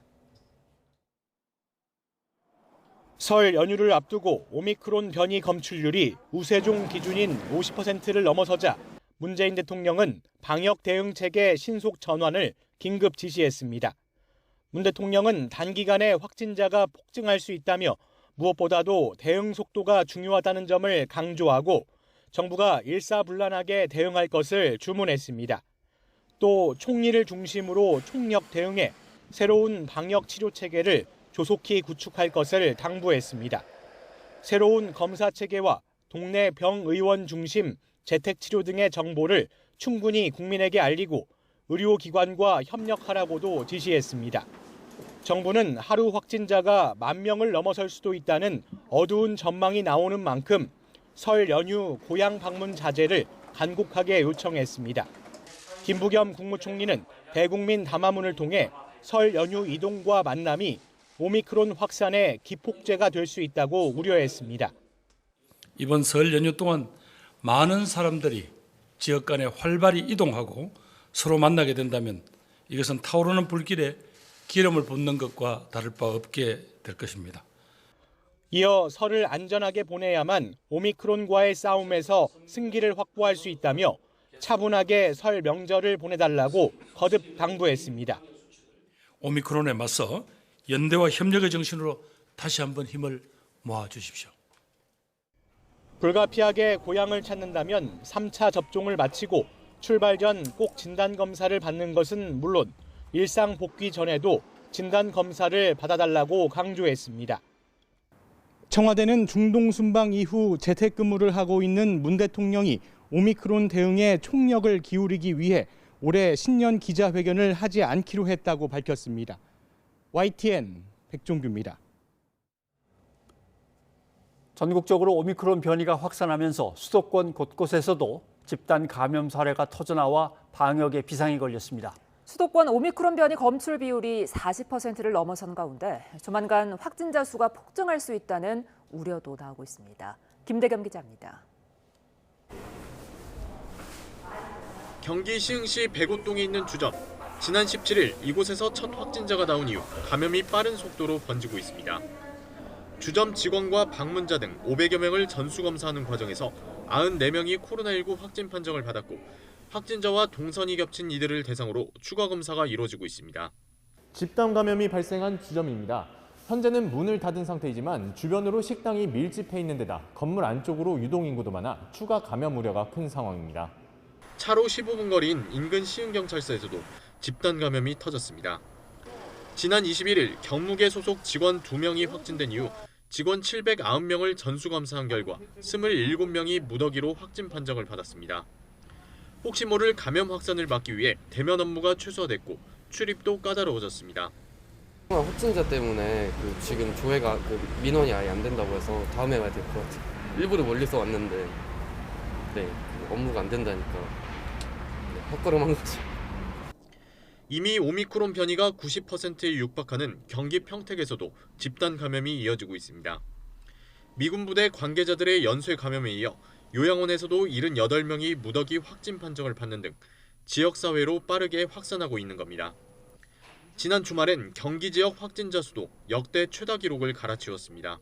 설 연휴를 앞두고 오미크론 변이 검출률이 우세종 기준인 50%를 넘어서자 문재인 대통령은 방역 대응 체계 신속 전환을 긴급 지시했습니다. 문 대통령은 단기간에 확진자가 폭증할 수 있다며 무엇보다도 대응 속도가 중요하다는 점을 강조하고 정부가 일사불란하게 대응할 것을 주문했습니다. 또 총리를 중심으로 총력 대응해 새로운 방역 치료 체계를 조속히 구축할 것을 당부했습니다. 새로운 검사 체계와 동네 병의원 중심 재택치료 등의 정보를 충분히 국민에게 알리고 의료기관과 협력하라고도 지시했습니다. 정부는 하루 확진자가 10,000명을 넘어설 수도 있다는 어두운 전망이 나오는 만큼 설 연휴 고향 방문 자제를 간곡하게 요청했습니다. 김부겸 국무총리는 대국민 담화문을 통해 설 연휴 이동과 만남이 오미크론 확산의 기폭제가 될 수 있다고 우려했습니다. 이번 설 연휴 동안 많은 사람들이 지역 간에 활발히 이동하고 서로 만나게 된다면 이것은 타오르는 불길에 기름을 붓는 것과 다를 바 없게 될 것입니다. 이어 설을 안전하게 보내야만 오미크론과의 싸움에서 승기를 확보할 수 있다며 차분하게 설 명절을 보내달라고 거듭 당부했습니다. 오미크론에 맞서 연대와 협력의 정신으로 다시 한번 힘을 모아주십시오. 불가피하게 고향을 찾는다면 3차 접종을 마치고 출발 전 꼭 진단검사를 받는 것은 물론 일상 복귀 전에도 진단검사를 받아달라고 강조했습니다. 청와대는 중동 순방 이후 재택근무를 하고 있는 문 대통령이 오미크론 대응에 총력을 기울이기 위해 올해 신년 기자회견을 하지 않기로 했다고 밝혔습니다. YTN 백종규입니다. 전국적으로 오미크론 변이가 확산하면서 수도권 곳곳에서도 집단 감염 사례가 터져나와 방역에 비상이 걸렸습니다. 수도권 오미크론 변이 검출 비율이 40%를 넘어선 가운데 조만간 확진자 수가 폭증할 수 있다는 우려도 나오고 있습니다. 김대겸 기자입니다. 경기 시흥시 백오동에 있는 주점. 지난 17일 이곳에서 첫 확진자가 나온 이후 감염이 빠른 속도로 번지고 있습니다. 주점 직원과 방문자 등 500여 명을 전수검사하는 과정에서 94명이 코로나19 확진 판정을 받았고 확진자와 동선이 겹친 이들을 대상으로 추가 검사가 이루어지고 있습니다. 집단 감염이 발생한 주점입니다. 현재는 문을 닫은 상태이지만 주변으로 식당이 밀집해 있는 데다 건물 안쪽으로 유동인구도 많아 추가 감염 우려가 큰 상황입니다. 차로 15분 거리인 인근 시흥경찰서에서도 집단 감염이 터졌습니다. 지난 21일 경무계 소속 직원 2명이 확진된 이후 직원 709명을 전수검사한 결과 27명이 무더기로 확진 판정을 받았습니다. 혹시 모를 감염 확산을 막기 위해 대면 업무가 최소화됐고 출입도 까다로워졌습니다. 확진자 때문에 지금 조회가 민원이 아예 안 된다고 해서 다음에 와야 될 것 같아요. 일부러 멀리서 왔는데 업무가 안 된다니까 헛걸음한 거지. 이미 오미크론 변이가 90%에 육박하는 경기 평택에서도 집단 감염이 이어지고 있습니다. 미군 부대 관계자들의 연쇄 감염에 이어 요양원에서도 78명이 무더기 확진 판정을 받는 등 지역사회로 빠르게 확산하고 있는 겁니다. 지난 주말엔 경기 지역 확진자 수도 역대 최다 기록을 갈아치웠습니다.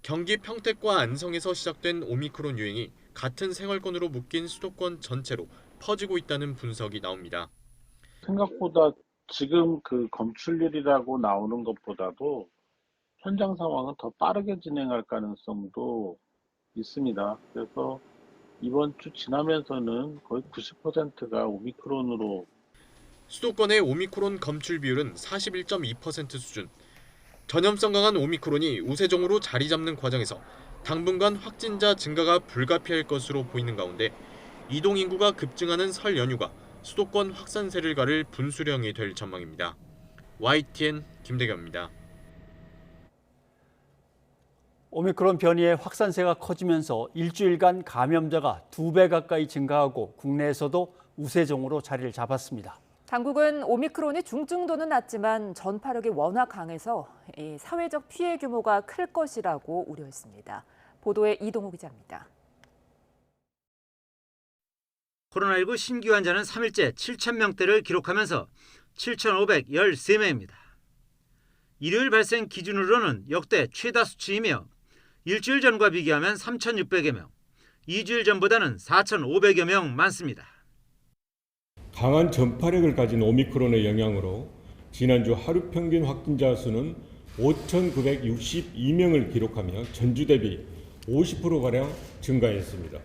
경기 평택과 안성에서 시작된 오미크론 유행이 같은 생활권으로 묶인 수도권 전체로 퍼지고 있다는 분석이 나옵니다. 생각보다 지금 검출률이라고 나오는 것보다도 현장 상황은 더 빠르게 진행할 가능성도 있습니다. 그래서 이번 주 지나면서는 거의 90%가 오미크론으로. 수도권의 오미크론 검출 비율은 41.2% 수준. 전염성 강한 오미크론이 우세종으로 자리 잡는 과정에서 당분간 확진자 증가가 불가피할 것으로 보이는 가운데 이동 인구가 급증하는 설 연휴가 수도권 확산세를 가를 분수령이 될 전망입니다. YTN 김대겸입니다. 오미크론 변이의 확산세가 커지면서 일주일간 감염자가 2배 가까이 증가하고 국내에서도 우세종으로 자리를 잡았습니다. 당국은 오미크론이 중증도는 낮지만 전파력이 워낙 강해서 사회적 피해 규모가 클 것이라고 우려했습니다. 보도에 이동호 기자입니다. 코로나19 신규 환자는 3일째 7,000명대를 기록하면서 7,513명입니다. 일요일 발생 기준으로는 역대 최다 수치이며 일주일 전과 비교하면 3,600여 명, 2주일 전보다는 4,500여 명 많습니다. 강한 전파력을 가진 오미크론의 영향으로 지난주 하루 평균 확진자 수는 5,962명을 기록하며 전주 대비 50%가량 증가했습니다.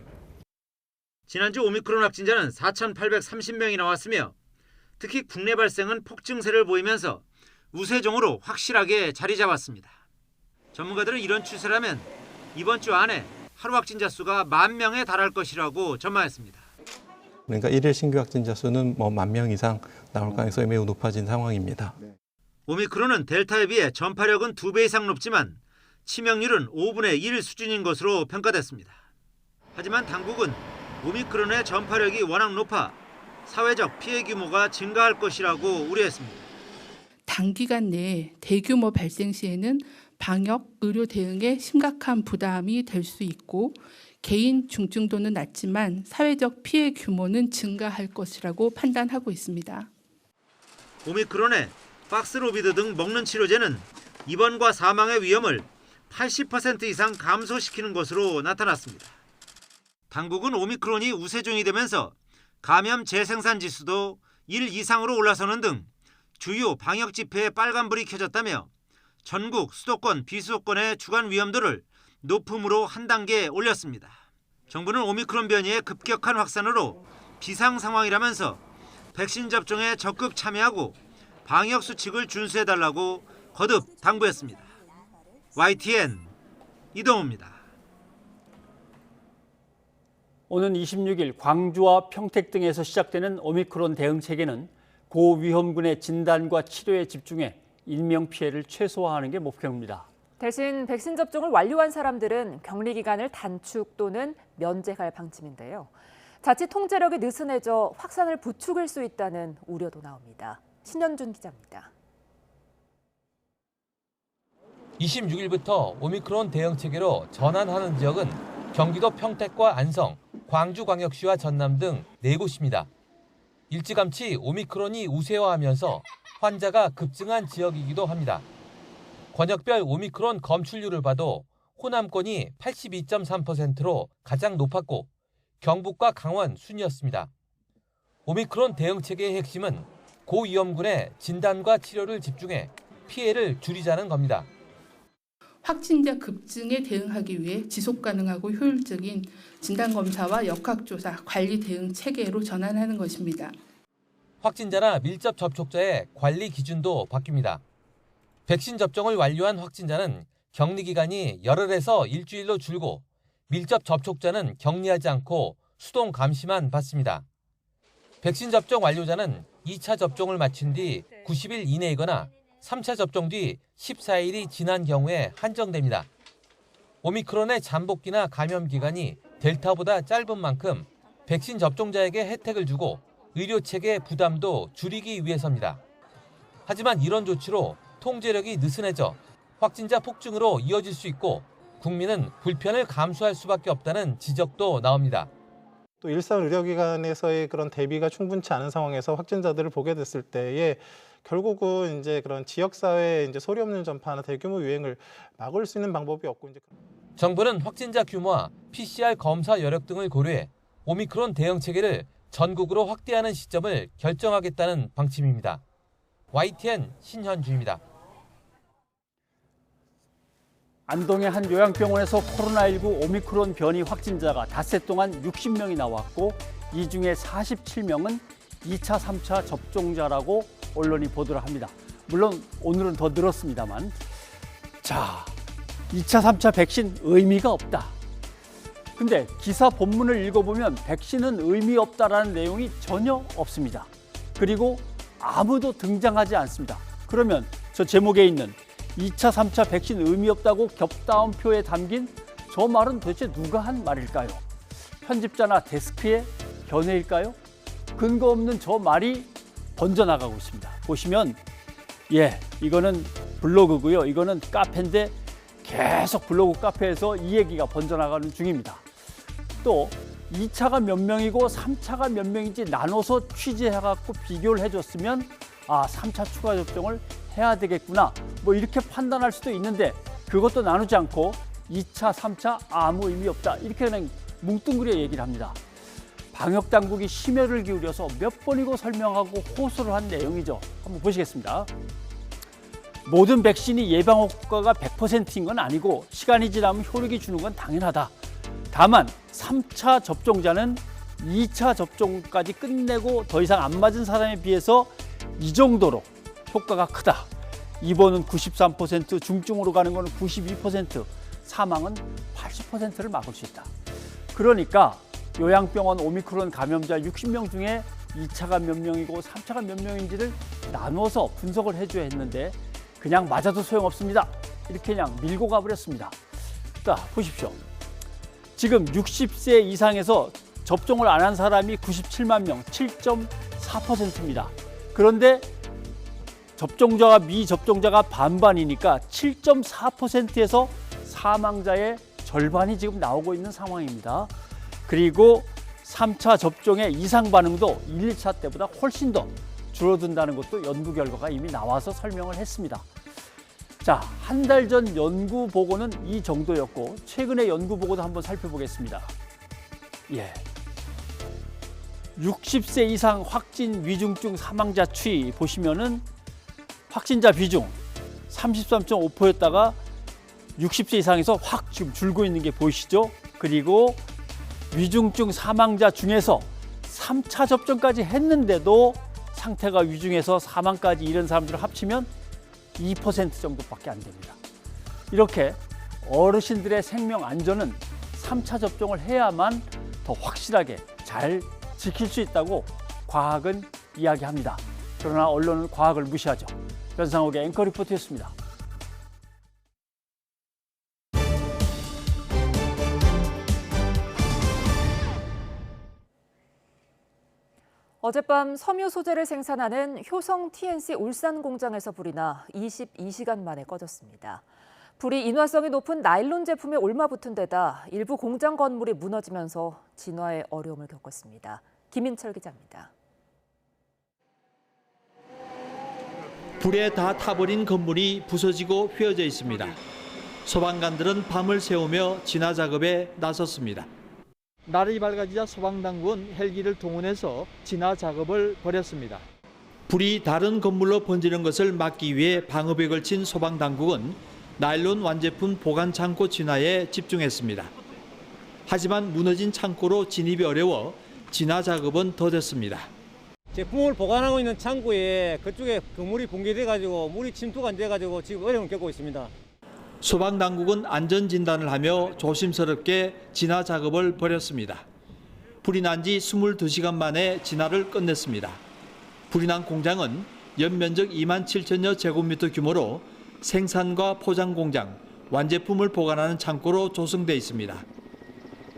지난주 오미크론 확진자는 4,830명이 나왔으며 특히 국내 발생은 폭증세를 보이면서 우세종으로 확실하게 자리 잡았습니다. 전문가들은 이런 추세라면 이번 주 안에 하루 확진자 수가 10,000명에 달할 것이라고 전망했습니다. 그러니까 일일 신규 확진자 수는 10,000명 이상 나올 가능성이 매우 높아진 상황입니다. 오미크론은 델타에 비해 전파력은 2배 이상 높지만 치명률은 5분의 1 수준인 것으로 평가됐습니다. 하지만 당국은 오미크론의 전파력이 워낙 높아 사회적 피해 규모가 증가할 것이라고 우려했습니다. 단기간 내에 대규모 발생 시에는 방역, 의료 대응에 심각한 부담이 될 수 있고 개인 중증도는 낮지만 사회적 피해 규모는 증가할 것이라고 판단하고 있습니다. 오미크론의 박스로비드 등 먹는 치료제는 입원과 사망의 위험을 80% 이상 감소시키는 것으로 나타났습니다. 당국은 오미크론이 우세종이 되면서 감염 재생산 지수도 1 이상으로 올라서는 등 주요 방역 지표에 빨간불이 켜졌다며 전국 수도권, 비수도권의 주간 위험도를 높음으로 한 단계 올렸습니다. 정부는 오미크론 변이의 급격한 확산으로 비상 상황이라면서 백신 접종에 적극 참여하고 방역 수칙을 준수해달라고 거듭 당부했습니다. YTN 이동호입니다. 오는 26일 광주와 평택 등에서 시작되는 오미크론 대응 체계는 고위험군의 진단과 치료에 집중해 인명피해를 최소화하는 게 목표입니다. 대신 백신 접종을 완료한 사람들은 격리 기간을 단축 또는 면제할 방침인데요. 자칫 통제력이 느슨해져 확산을 부추길 수 있다는 우려도 나옵니다. 신현준 기자입니다. 26일부터 오미크론 대응 체계로 전환하는 지역은 경기도 평택과 안성, 광주광역시와 전남 등 4곳입니다. 일찌감치 오미크론이 우세화하면서 환자가 급증한 지역이기도 합니다. 권역별 오미크론 검출률을 봐도 호남권이 82.3%로 가장 높았고 경북과 강원 순이었습니다. 오미크론 대응 체계의 핵심은 고위험군의 진단과 치료를 집중해 피해를 줄이자는 겁니다. 확진자 급증에 대응하기 위해 지속 가능하고 효율적인 진단검사와 역학조사, 관리 대응 체계로 전환하는 것입니다. 확진자나 밀접 접촉자의 관리 기준도 바뀝니다. 백신 접종을 완료한 확진자는 격리 기간이 열흘에서 일주일로 줄고 밀접 접촉자는 격리하지 않고 수동 감시만 받습니다. 백신 접종 완료자는 2차 접종을 마친 뒤 90일 이내이거나 3차 접종 뒤 14일이 지난 경우에 한정됩니다. 오미크론의 잠복기나 감염 기간이 델타보다 짧은 만큼 백신 접종자에게 혜택을 주고 의료체계 부담도 줄이기 위해서입니다. 하지만 이런 조치로 통제력이 느슨해져 확진자 폭증으로 이어질 수 있고 국민은 불편을 감수할 수밖에 없다는 지적도 나옵니다. 또 일선 의료기관에서의 그런 대비가 충분치 않은 상황에서 확진자들을 보게 됐을 때에 결국은 이제 그런 지역사회에 이제 소리 없는 전파나 대규모 유행을 막을 수 있는 방법이 없고 정부는 확진자 규모와 PCR 검사 여력 등을 고려해 오미크론 대응 체계를 전국으로 확대하는 시점을 결정하겠다는 방침입니다. YTN 신현주입니다. 안동의 한 요양병원에서 코로나19 오미크론 변이 확진자가 닷새 동안 60명이 나왔고 이 중에 47명은 2차, 3차 접종자라고 언론이 보도를 합니다. 물론 오늘은 더 늘었습니다만. 자, 2차, 3차 백신 의미가 없다. 근데 기사 본문을 읽어보면 백신은 의미 없다라는 내용이 전혀 없습니다. 그리고 아무도 등장하지 않습니다. 그러면 저 제목에 있는 2차, 3차 백신 의미 없다고 겹다운표에 담긴 저 말은 도대체 누가 한 말일까요? 편집자나 데스크의 견해일까요? 근거 없는 저 말이 번져나가고 있습니다. 보시면 이거는 블로그고요. 이거는 카페인데 계속 블로그 카페에서 이 얘기가 번져나가는 중입니다. 또 2차가 몇 명이고 3차가 몇 명인지 나눠서 취재해갖고 비교를 해줬으면 3차 추가 접종을 해야 되겠구나 뭐 이렇게 판단할 수도 있는데 그것도 나누지 않고 2차, 3차 아무 의미 없다 이렇게 그냥 뭉뚱그려 얘기를 합니다. 방역당국이 심혈을 기울여서 몇 번이고 설명하고 호소를 한 내용이죠. 한번 보시겠습니다. 모든 백신이 예방 효과가 100%인 건 아니고 시간이 지나면 효력이 주는 건 당연하다. 다만 3차 접종자는 2차 접종까지 끝내고 더 이상 안 맞은 사람에 비해서 이 정도로 효과가 크다. 입원은 93%, 중증으로 가는 것은 92%, 사망은 80%를 막을 수 있다. 그러니까 요양병원 오미크론 감염자 60명 중에 2차가 몇 명이고 3차가 몇 명인지를 나눠서 분석을 해줘야 했는데 그냥 맞아도 소용없습니다. 이렇게 그냥 밀고 가버렸습니다. 자, 보십시오. 지금 60세 이상에서 접종을 안 한 사람이 97만 명, 7.4%입니다. 그런데 접종자와 미접종자가 반반이니까 7.4%에서 사망자의 절반이 지금 나오고 있는 상황입니다. 그리고 3차 접종의 이상 반응도 1, 2차 때보다 훨씬 더 줄어든다는 것도 연구 결과가 이미 나와서 설명을 했습니다. 자, 한 달 전 연구 보고는 이 정도였고 최근의 연구 보고도 한번 살펴보겠습니다. 60세 이상 확진 위중증 사망자 추이 보시면은 확진자 비중 33.5%였다가 60세 이상에서 확 지금 줄고 있는 게 보이시죠? 그리고 위중증 사망자 중에서 3차 접종까지 했는데도 상태가 위중해서 사망까지 이른 사람들을 합치면 2% 정도밖에 안 됩니다. 이렇게 어르신들의 생명 안전은 3차 접종을 해야만 더 확실하게 잘 지킬 수 있다고 과학은 이야기합니다. 그러나 언론은 과학을 무시하죠. 변상욱의 앵커 리포트였습니다. 어젯밤 섬유 소재를 생산하는 효성 TNC 울산 공장에서 불이 나 22시간 만에 꺼졌습니다. 불이 인화성이 높은 나일론 제품에 올마붙은 데다 일부 공장 건물이 무너지면서 진화에 어려움을 겪었습니다. 김인철 기자입니다. 불에 다 타버린 건물이 부서지고 휘어져 있습니다. 소방관들은 밤을 새우며 진화 작업에 나섰습니다. 날이 밝아지자 소방당국은 헬기를 동원해서 진화 작업을 벌였습니다. 불이 다른 건물로 번지는 것을 막기 위해 방업에 걸친 소방당국은 나일론 완제품 보관 창고 진화에 집중했습니다. 하지만 무너진 창고로 진입이 어려워 진화 작업은 더뎠습니다. 제품을 보관하고 있는 창고에 그쪽에 그물이 붕괴돼가지고 물이 침투가 안 돼가지고 지금 어려움을 겪고 있습니다. 소방당국은 안전진단을 하며 조심스럽게 진화 작업을 벌였습니다. 불이 난 지 22시간 만에 진화를 끝냈습니다. 불이 난 공장은 연면적 2만 7천여 제곱미터 규모로 생산과 포장 공장, 완제품을 보관하는 창고로 조성돼 있습니다.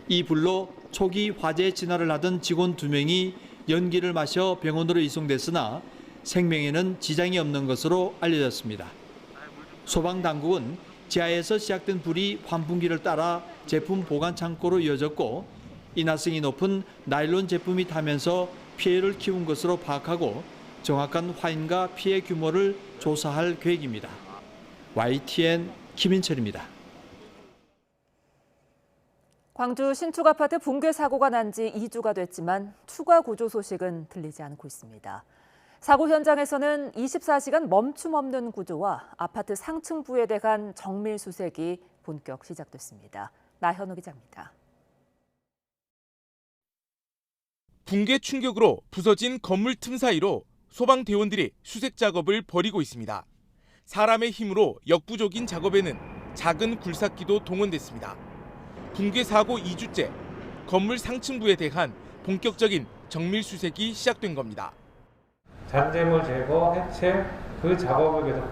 이 불로 초기 화재 진화를 하던 직원 2명이 연기를 마셔 병원으로 이송됐으나 생명에는 지장이 없는 것으로 알려졌습니다. 소방당국은 지하에서 시작된 불이 환풍기를 따라 제품 보관 창고로 이어졌고 인화성이 높은 나일론 제품이 타면서 피해를 키운 것으로 파악하고 정확한 화인과 피해 규모를 조사할 계획입니다. YTN 김인철입니다. 광주 신축 아파트 붕괴 사고가 난 지 2주가 됐지만 추가 구조 소식은 들리지 않고 있습니다. 사고 현장에서는 24시간 멈춤 없는 구조와 아파트 상층부에 대한 정밀 수색이 본격 시작됐습니다. 나현우 기자입니다. 붕괴 충격으로 부서진 건물 틈 사이로 소방대원들이 수색 작업을 벌이고 있습니다. 사람의 힘으로 역부족인 작업에는 작은 굴삭기도 동원됐습니다. 붕괴 사고 2주째, 건물 상층부에 대한 본격적인 정밀 수색이 시작된 겁니다. 잔재물 제거, 해체, 그 작업을 계속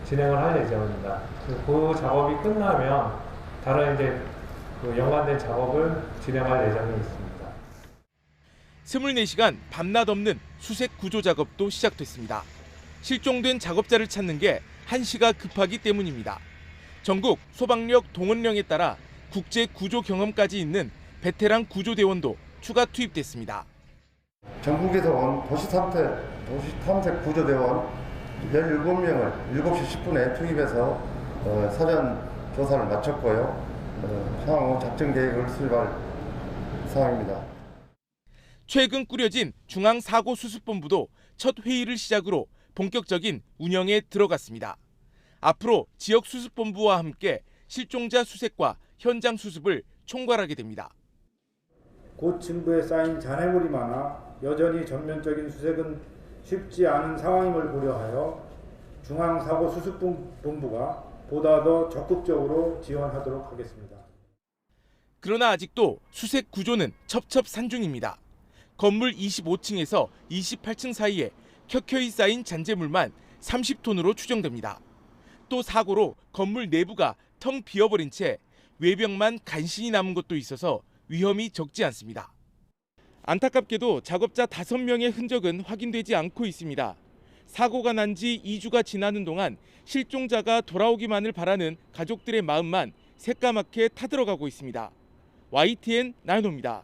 진행을 할 예정입니다. 그 작업이 끝나면 다른 연관된 작업을 진행할 예정이 있습니다. 24시간 밤낮 없는 수색 구조 작업도 시작됐습니다. 실종된 작업자를 찾는 게 한시가 급하기 때문입니다. 전국 소방력 동원령에 따라 국제 구조 경험까지 있는 베테랑 구조대원도 추가 투입됐습니다. 전국에서 온 도시탐색 구조대원 17명을 7시 10분에 투입해서 사전 조사를 마쳤고요. 향후 작전 계획을 수립할 상황입니다. 최근 꾸려진 중앙사고수습본부도 첫 회의를 시작으로 본격적인 운영에 들어갔습니다. 앞으로 지역수습본부와 함께 실종자 수색과 현장 수습을 총괄하게 됩니다. 고층부에 쌓인 잔해물이 많아 여전히 전면적인 수색은 쉽지 않은 상황임을 고려하여 중앙사고수습본부가 보다 더 적극적으로 지원하도록 하겠습니다. 그러나 아직도 수색 구조는 첩첩산중입니다. 건물 25층에서 28층 사이에 켜켜이 쌓인 잔재물만 30톤으로 추정됩니다. 또 사고로 건물 내부가 텅 비어버린 채 외벽만 간신히 남은 곳도 있어서 위험이 적지 않습니다. 안타깝게도 작업자 5명의 흔적은 확인되지 않고 있습니다. 사고가 난 지 2주가 지나는 동안 실종자가 돌아오기만을 바라는 가족들의 마음만 새까맣게 타들어가고 있습니다. YTN 나연호입니다.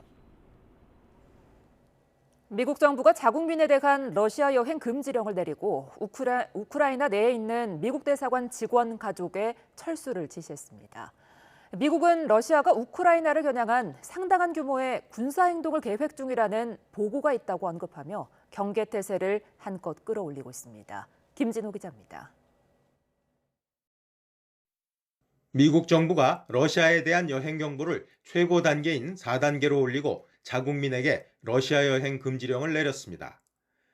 미국 정부가 자국민에 대한 러시아 여행 금지령을 내리고 우크라이나 내에 있는 미국 대사관 직원 가족의 철수를 지시했습니다. 미국은 러시아가 우크라이나를 겨냥한 상당한 규모의 군사행동을 계획 중이라는 보고가 있다고 언급하며 경계태세를 한껏 끌어올리고 있습니다. 김진호 기자입니다. 미국 정부가 러시아에 대한 여행 경보를 최고 단계인 4단계로 올리고 자국민에게 러시아 여행 금지령을 내렸습니다.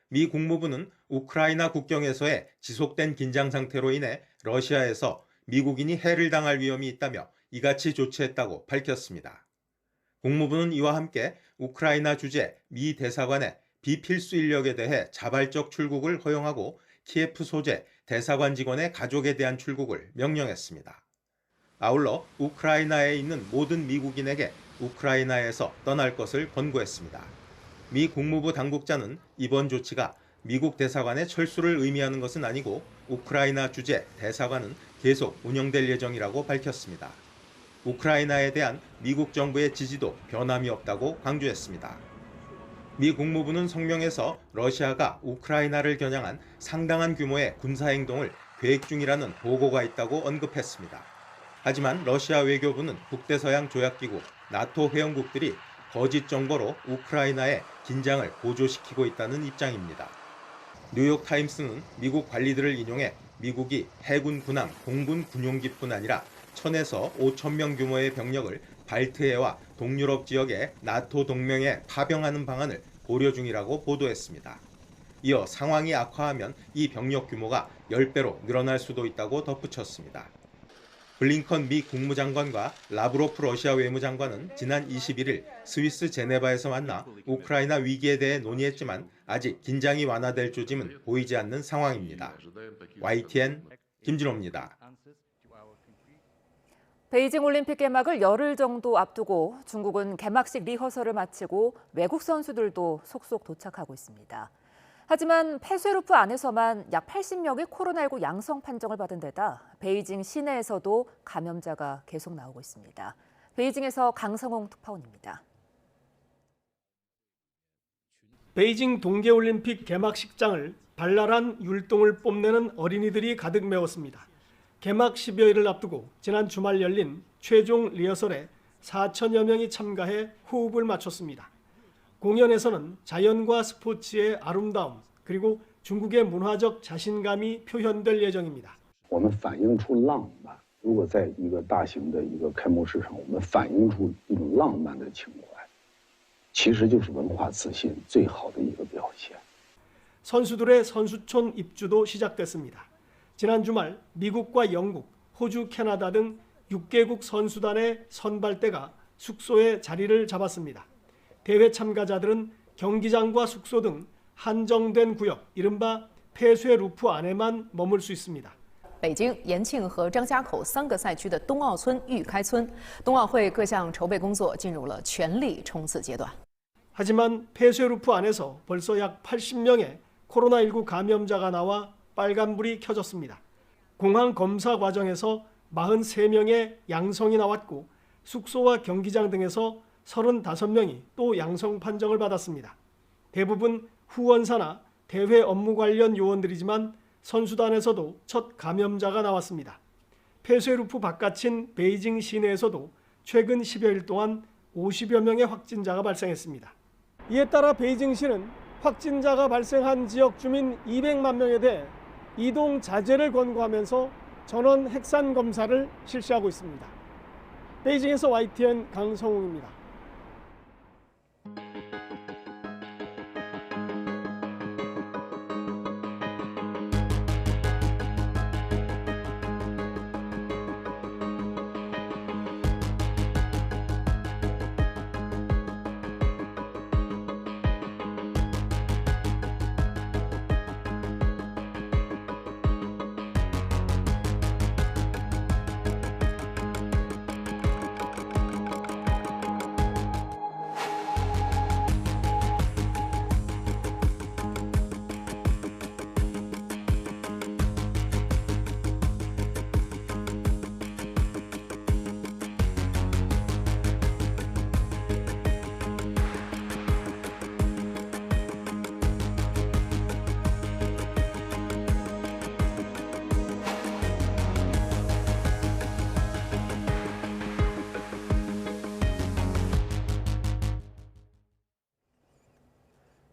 미 국무부는 우크라이나 국경에서의 지속된 긴장 상태로 인해 러시아에서 미국인이 해를 당할 위험이 있다며 이같이 조치했다고 밝혔습니다. 국무부는 이와 함께 우크라이나 주재 미 대사관의 비필수 인력에 대해 자발적 출국을 허용하고 키예프 소재 대사관 직원의 가족에 대한 출국을 명령했습니다. 아울러 우크라이나에 있는 모든 미국인에게 우크라이나에서 떠날 것을 권고했습니다. 미 국무부 당국자는 이번 조치가 미국 대사관의 철수를 의미하는 것은 아니고 우크라이나 주재 대사관은 계속 운영될 예정이라고 밝혔습니다. 우크라이나에 대한 미국 정부의 지지도 변함이 없다고 강조했습니다. 미 국무부는 성명에서 러시아가 우크라이나를 겨냥한 상당한 규모의 군사행동을 계획 중이라는 보고가 있다고 언급했습니다. 하지만 러시아 외교부는 북대서양 조약기구 나토 회원국들이 거짓 정보로 우크라이나의 긴장을 고조시키고 있다는 입장입니다. 뉴욕타임스는 미국 관리들을 인용해 미국이 해군 군함 공군 군용기뿐 아니라 1,000에서 5,000명 규모의 병력을 발트해와 동유럽 지역의 나토 동맹에 파병하는 방안을 고려 중이라고 보도했습니다. 이어 상황이 악화하면 이 병력 규모가 10배로 늘어날 수도 있다고 덧붙였습니다. 블링컨 미 국무장관과 라브로프 러시아 외무장관은 지난 21일 스위스 제네바에서 만나 우크라이나 위기에 대해 논의했지만 아직 긴장이 완화될 조짐은 보이지 않는 상황입니다. YTN 김진호입니다. 베이징 올림픽 개막을 열흘 정도 앞두고 중국은 개막식 리허설을 마치고 외국 선수들도 속속 도착하고 있습니다. 하지만 패스루프 안에서만 약 80명이 코로나19 양성 판정을 받은 데다 베이징 시내에서도 감염자가 계속 나오고 있습니다. 베이징에서 강성홍 특파원입니다. 베이징 동계올림픽 개막식장을 발랄한 율동을 뽐내는 어린이들이 가득 메웠습니다. 개막 10여일을 앞두고 지난 주말 열린 최종 리허설에 4천여 명이 참가해 호흡을 맞췄습니다. 공연에서는 자연과 스포츠의 아름다움 그리고 중국의 문화적 자신감이 표현될 예정입니다. 我们反映出浪漫。如果在一个大型的一个开幕式上，我们反映出一种浪漫的情怀，其实就是文化自信最好的一个表现。 선수들의 선수촌 입주도 시작됐습니다. 지난 주말 미국과 영국, 호주, 캐나다 등 6개국 선수단의 선발대가 숙소에 자리를 잡았습니다. 대회 참가자들은 경기장과 숙소 등 한정된 구역, 이른바 폐쇄 루프 안에만 머물 수 있습니다. 北京、延庆和张家口3个赛区的冬奥村预开村，冬奥会各项筹备工作进入了全力冲刺阶段。 하지만 폐쇄 루프 안에서 벌써 약 80명의 코로나19 감염자가 나와 빨간불이 켜졌습니다. 공항 검사 과정에서 43명의 양성이 나왔고 숙소와 경기장 등에서 35명이 또 양성 판정을 받았습니다. 대부분 후원사나 대회 업무 관련 요원들이지만 선수단에서도 첫 감염자가 나왔습니다. 폐쇄 루프 바깥인 베이징 시내에서도 최근 10여일 동안 50여 명의 확진자가 발생했습니다. 이에 따라 베이징시는 확진자가 발생한 지역 주민 200만 명에 대해 이동 자제를 권고하면서 전원 핵산 검사를 실시하고 있습니다. 베이징에서 YTN 강성웅입니다.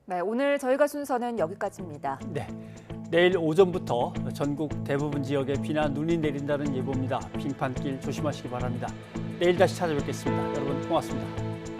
네, 오늘 저희가 순서는 여기까지입니다. 네, 내일 오전부터 전국 대부분 지역에 비나 눈이 내린다는 예보입니다. 빙판길 조심하시기 바랍니다. 내일 다시 찾아뵙겠습니다. 여러분 고맙습니다.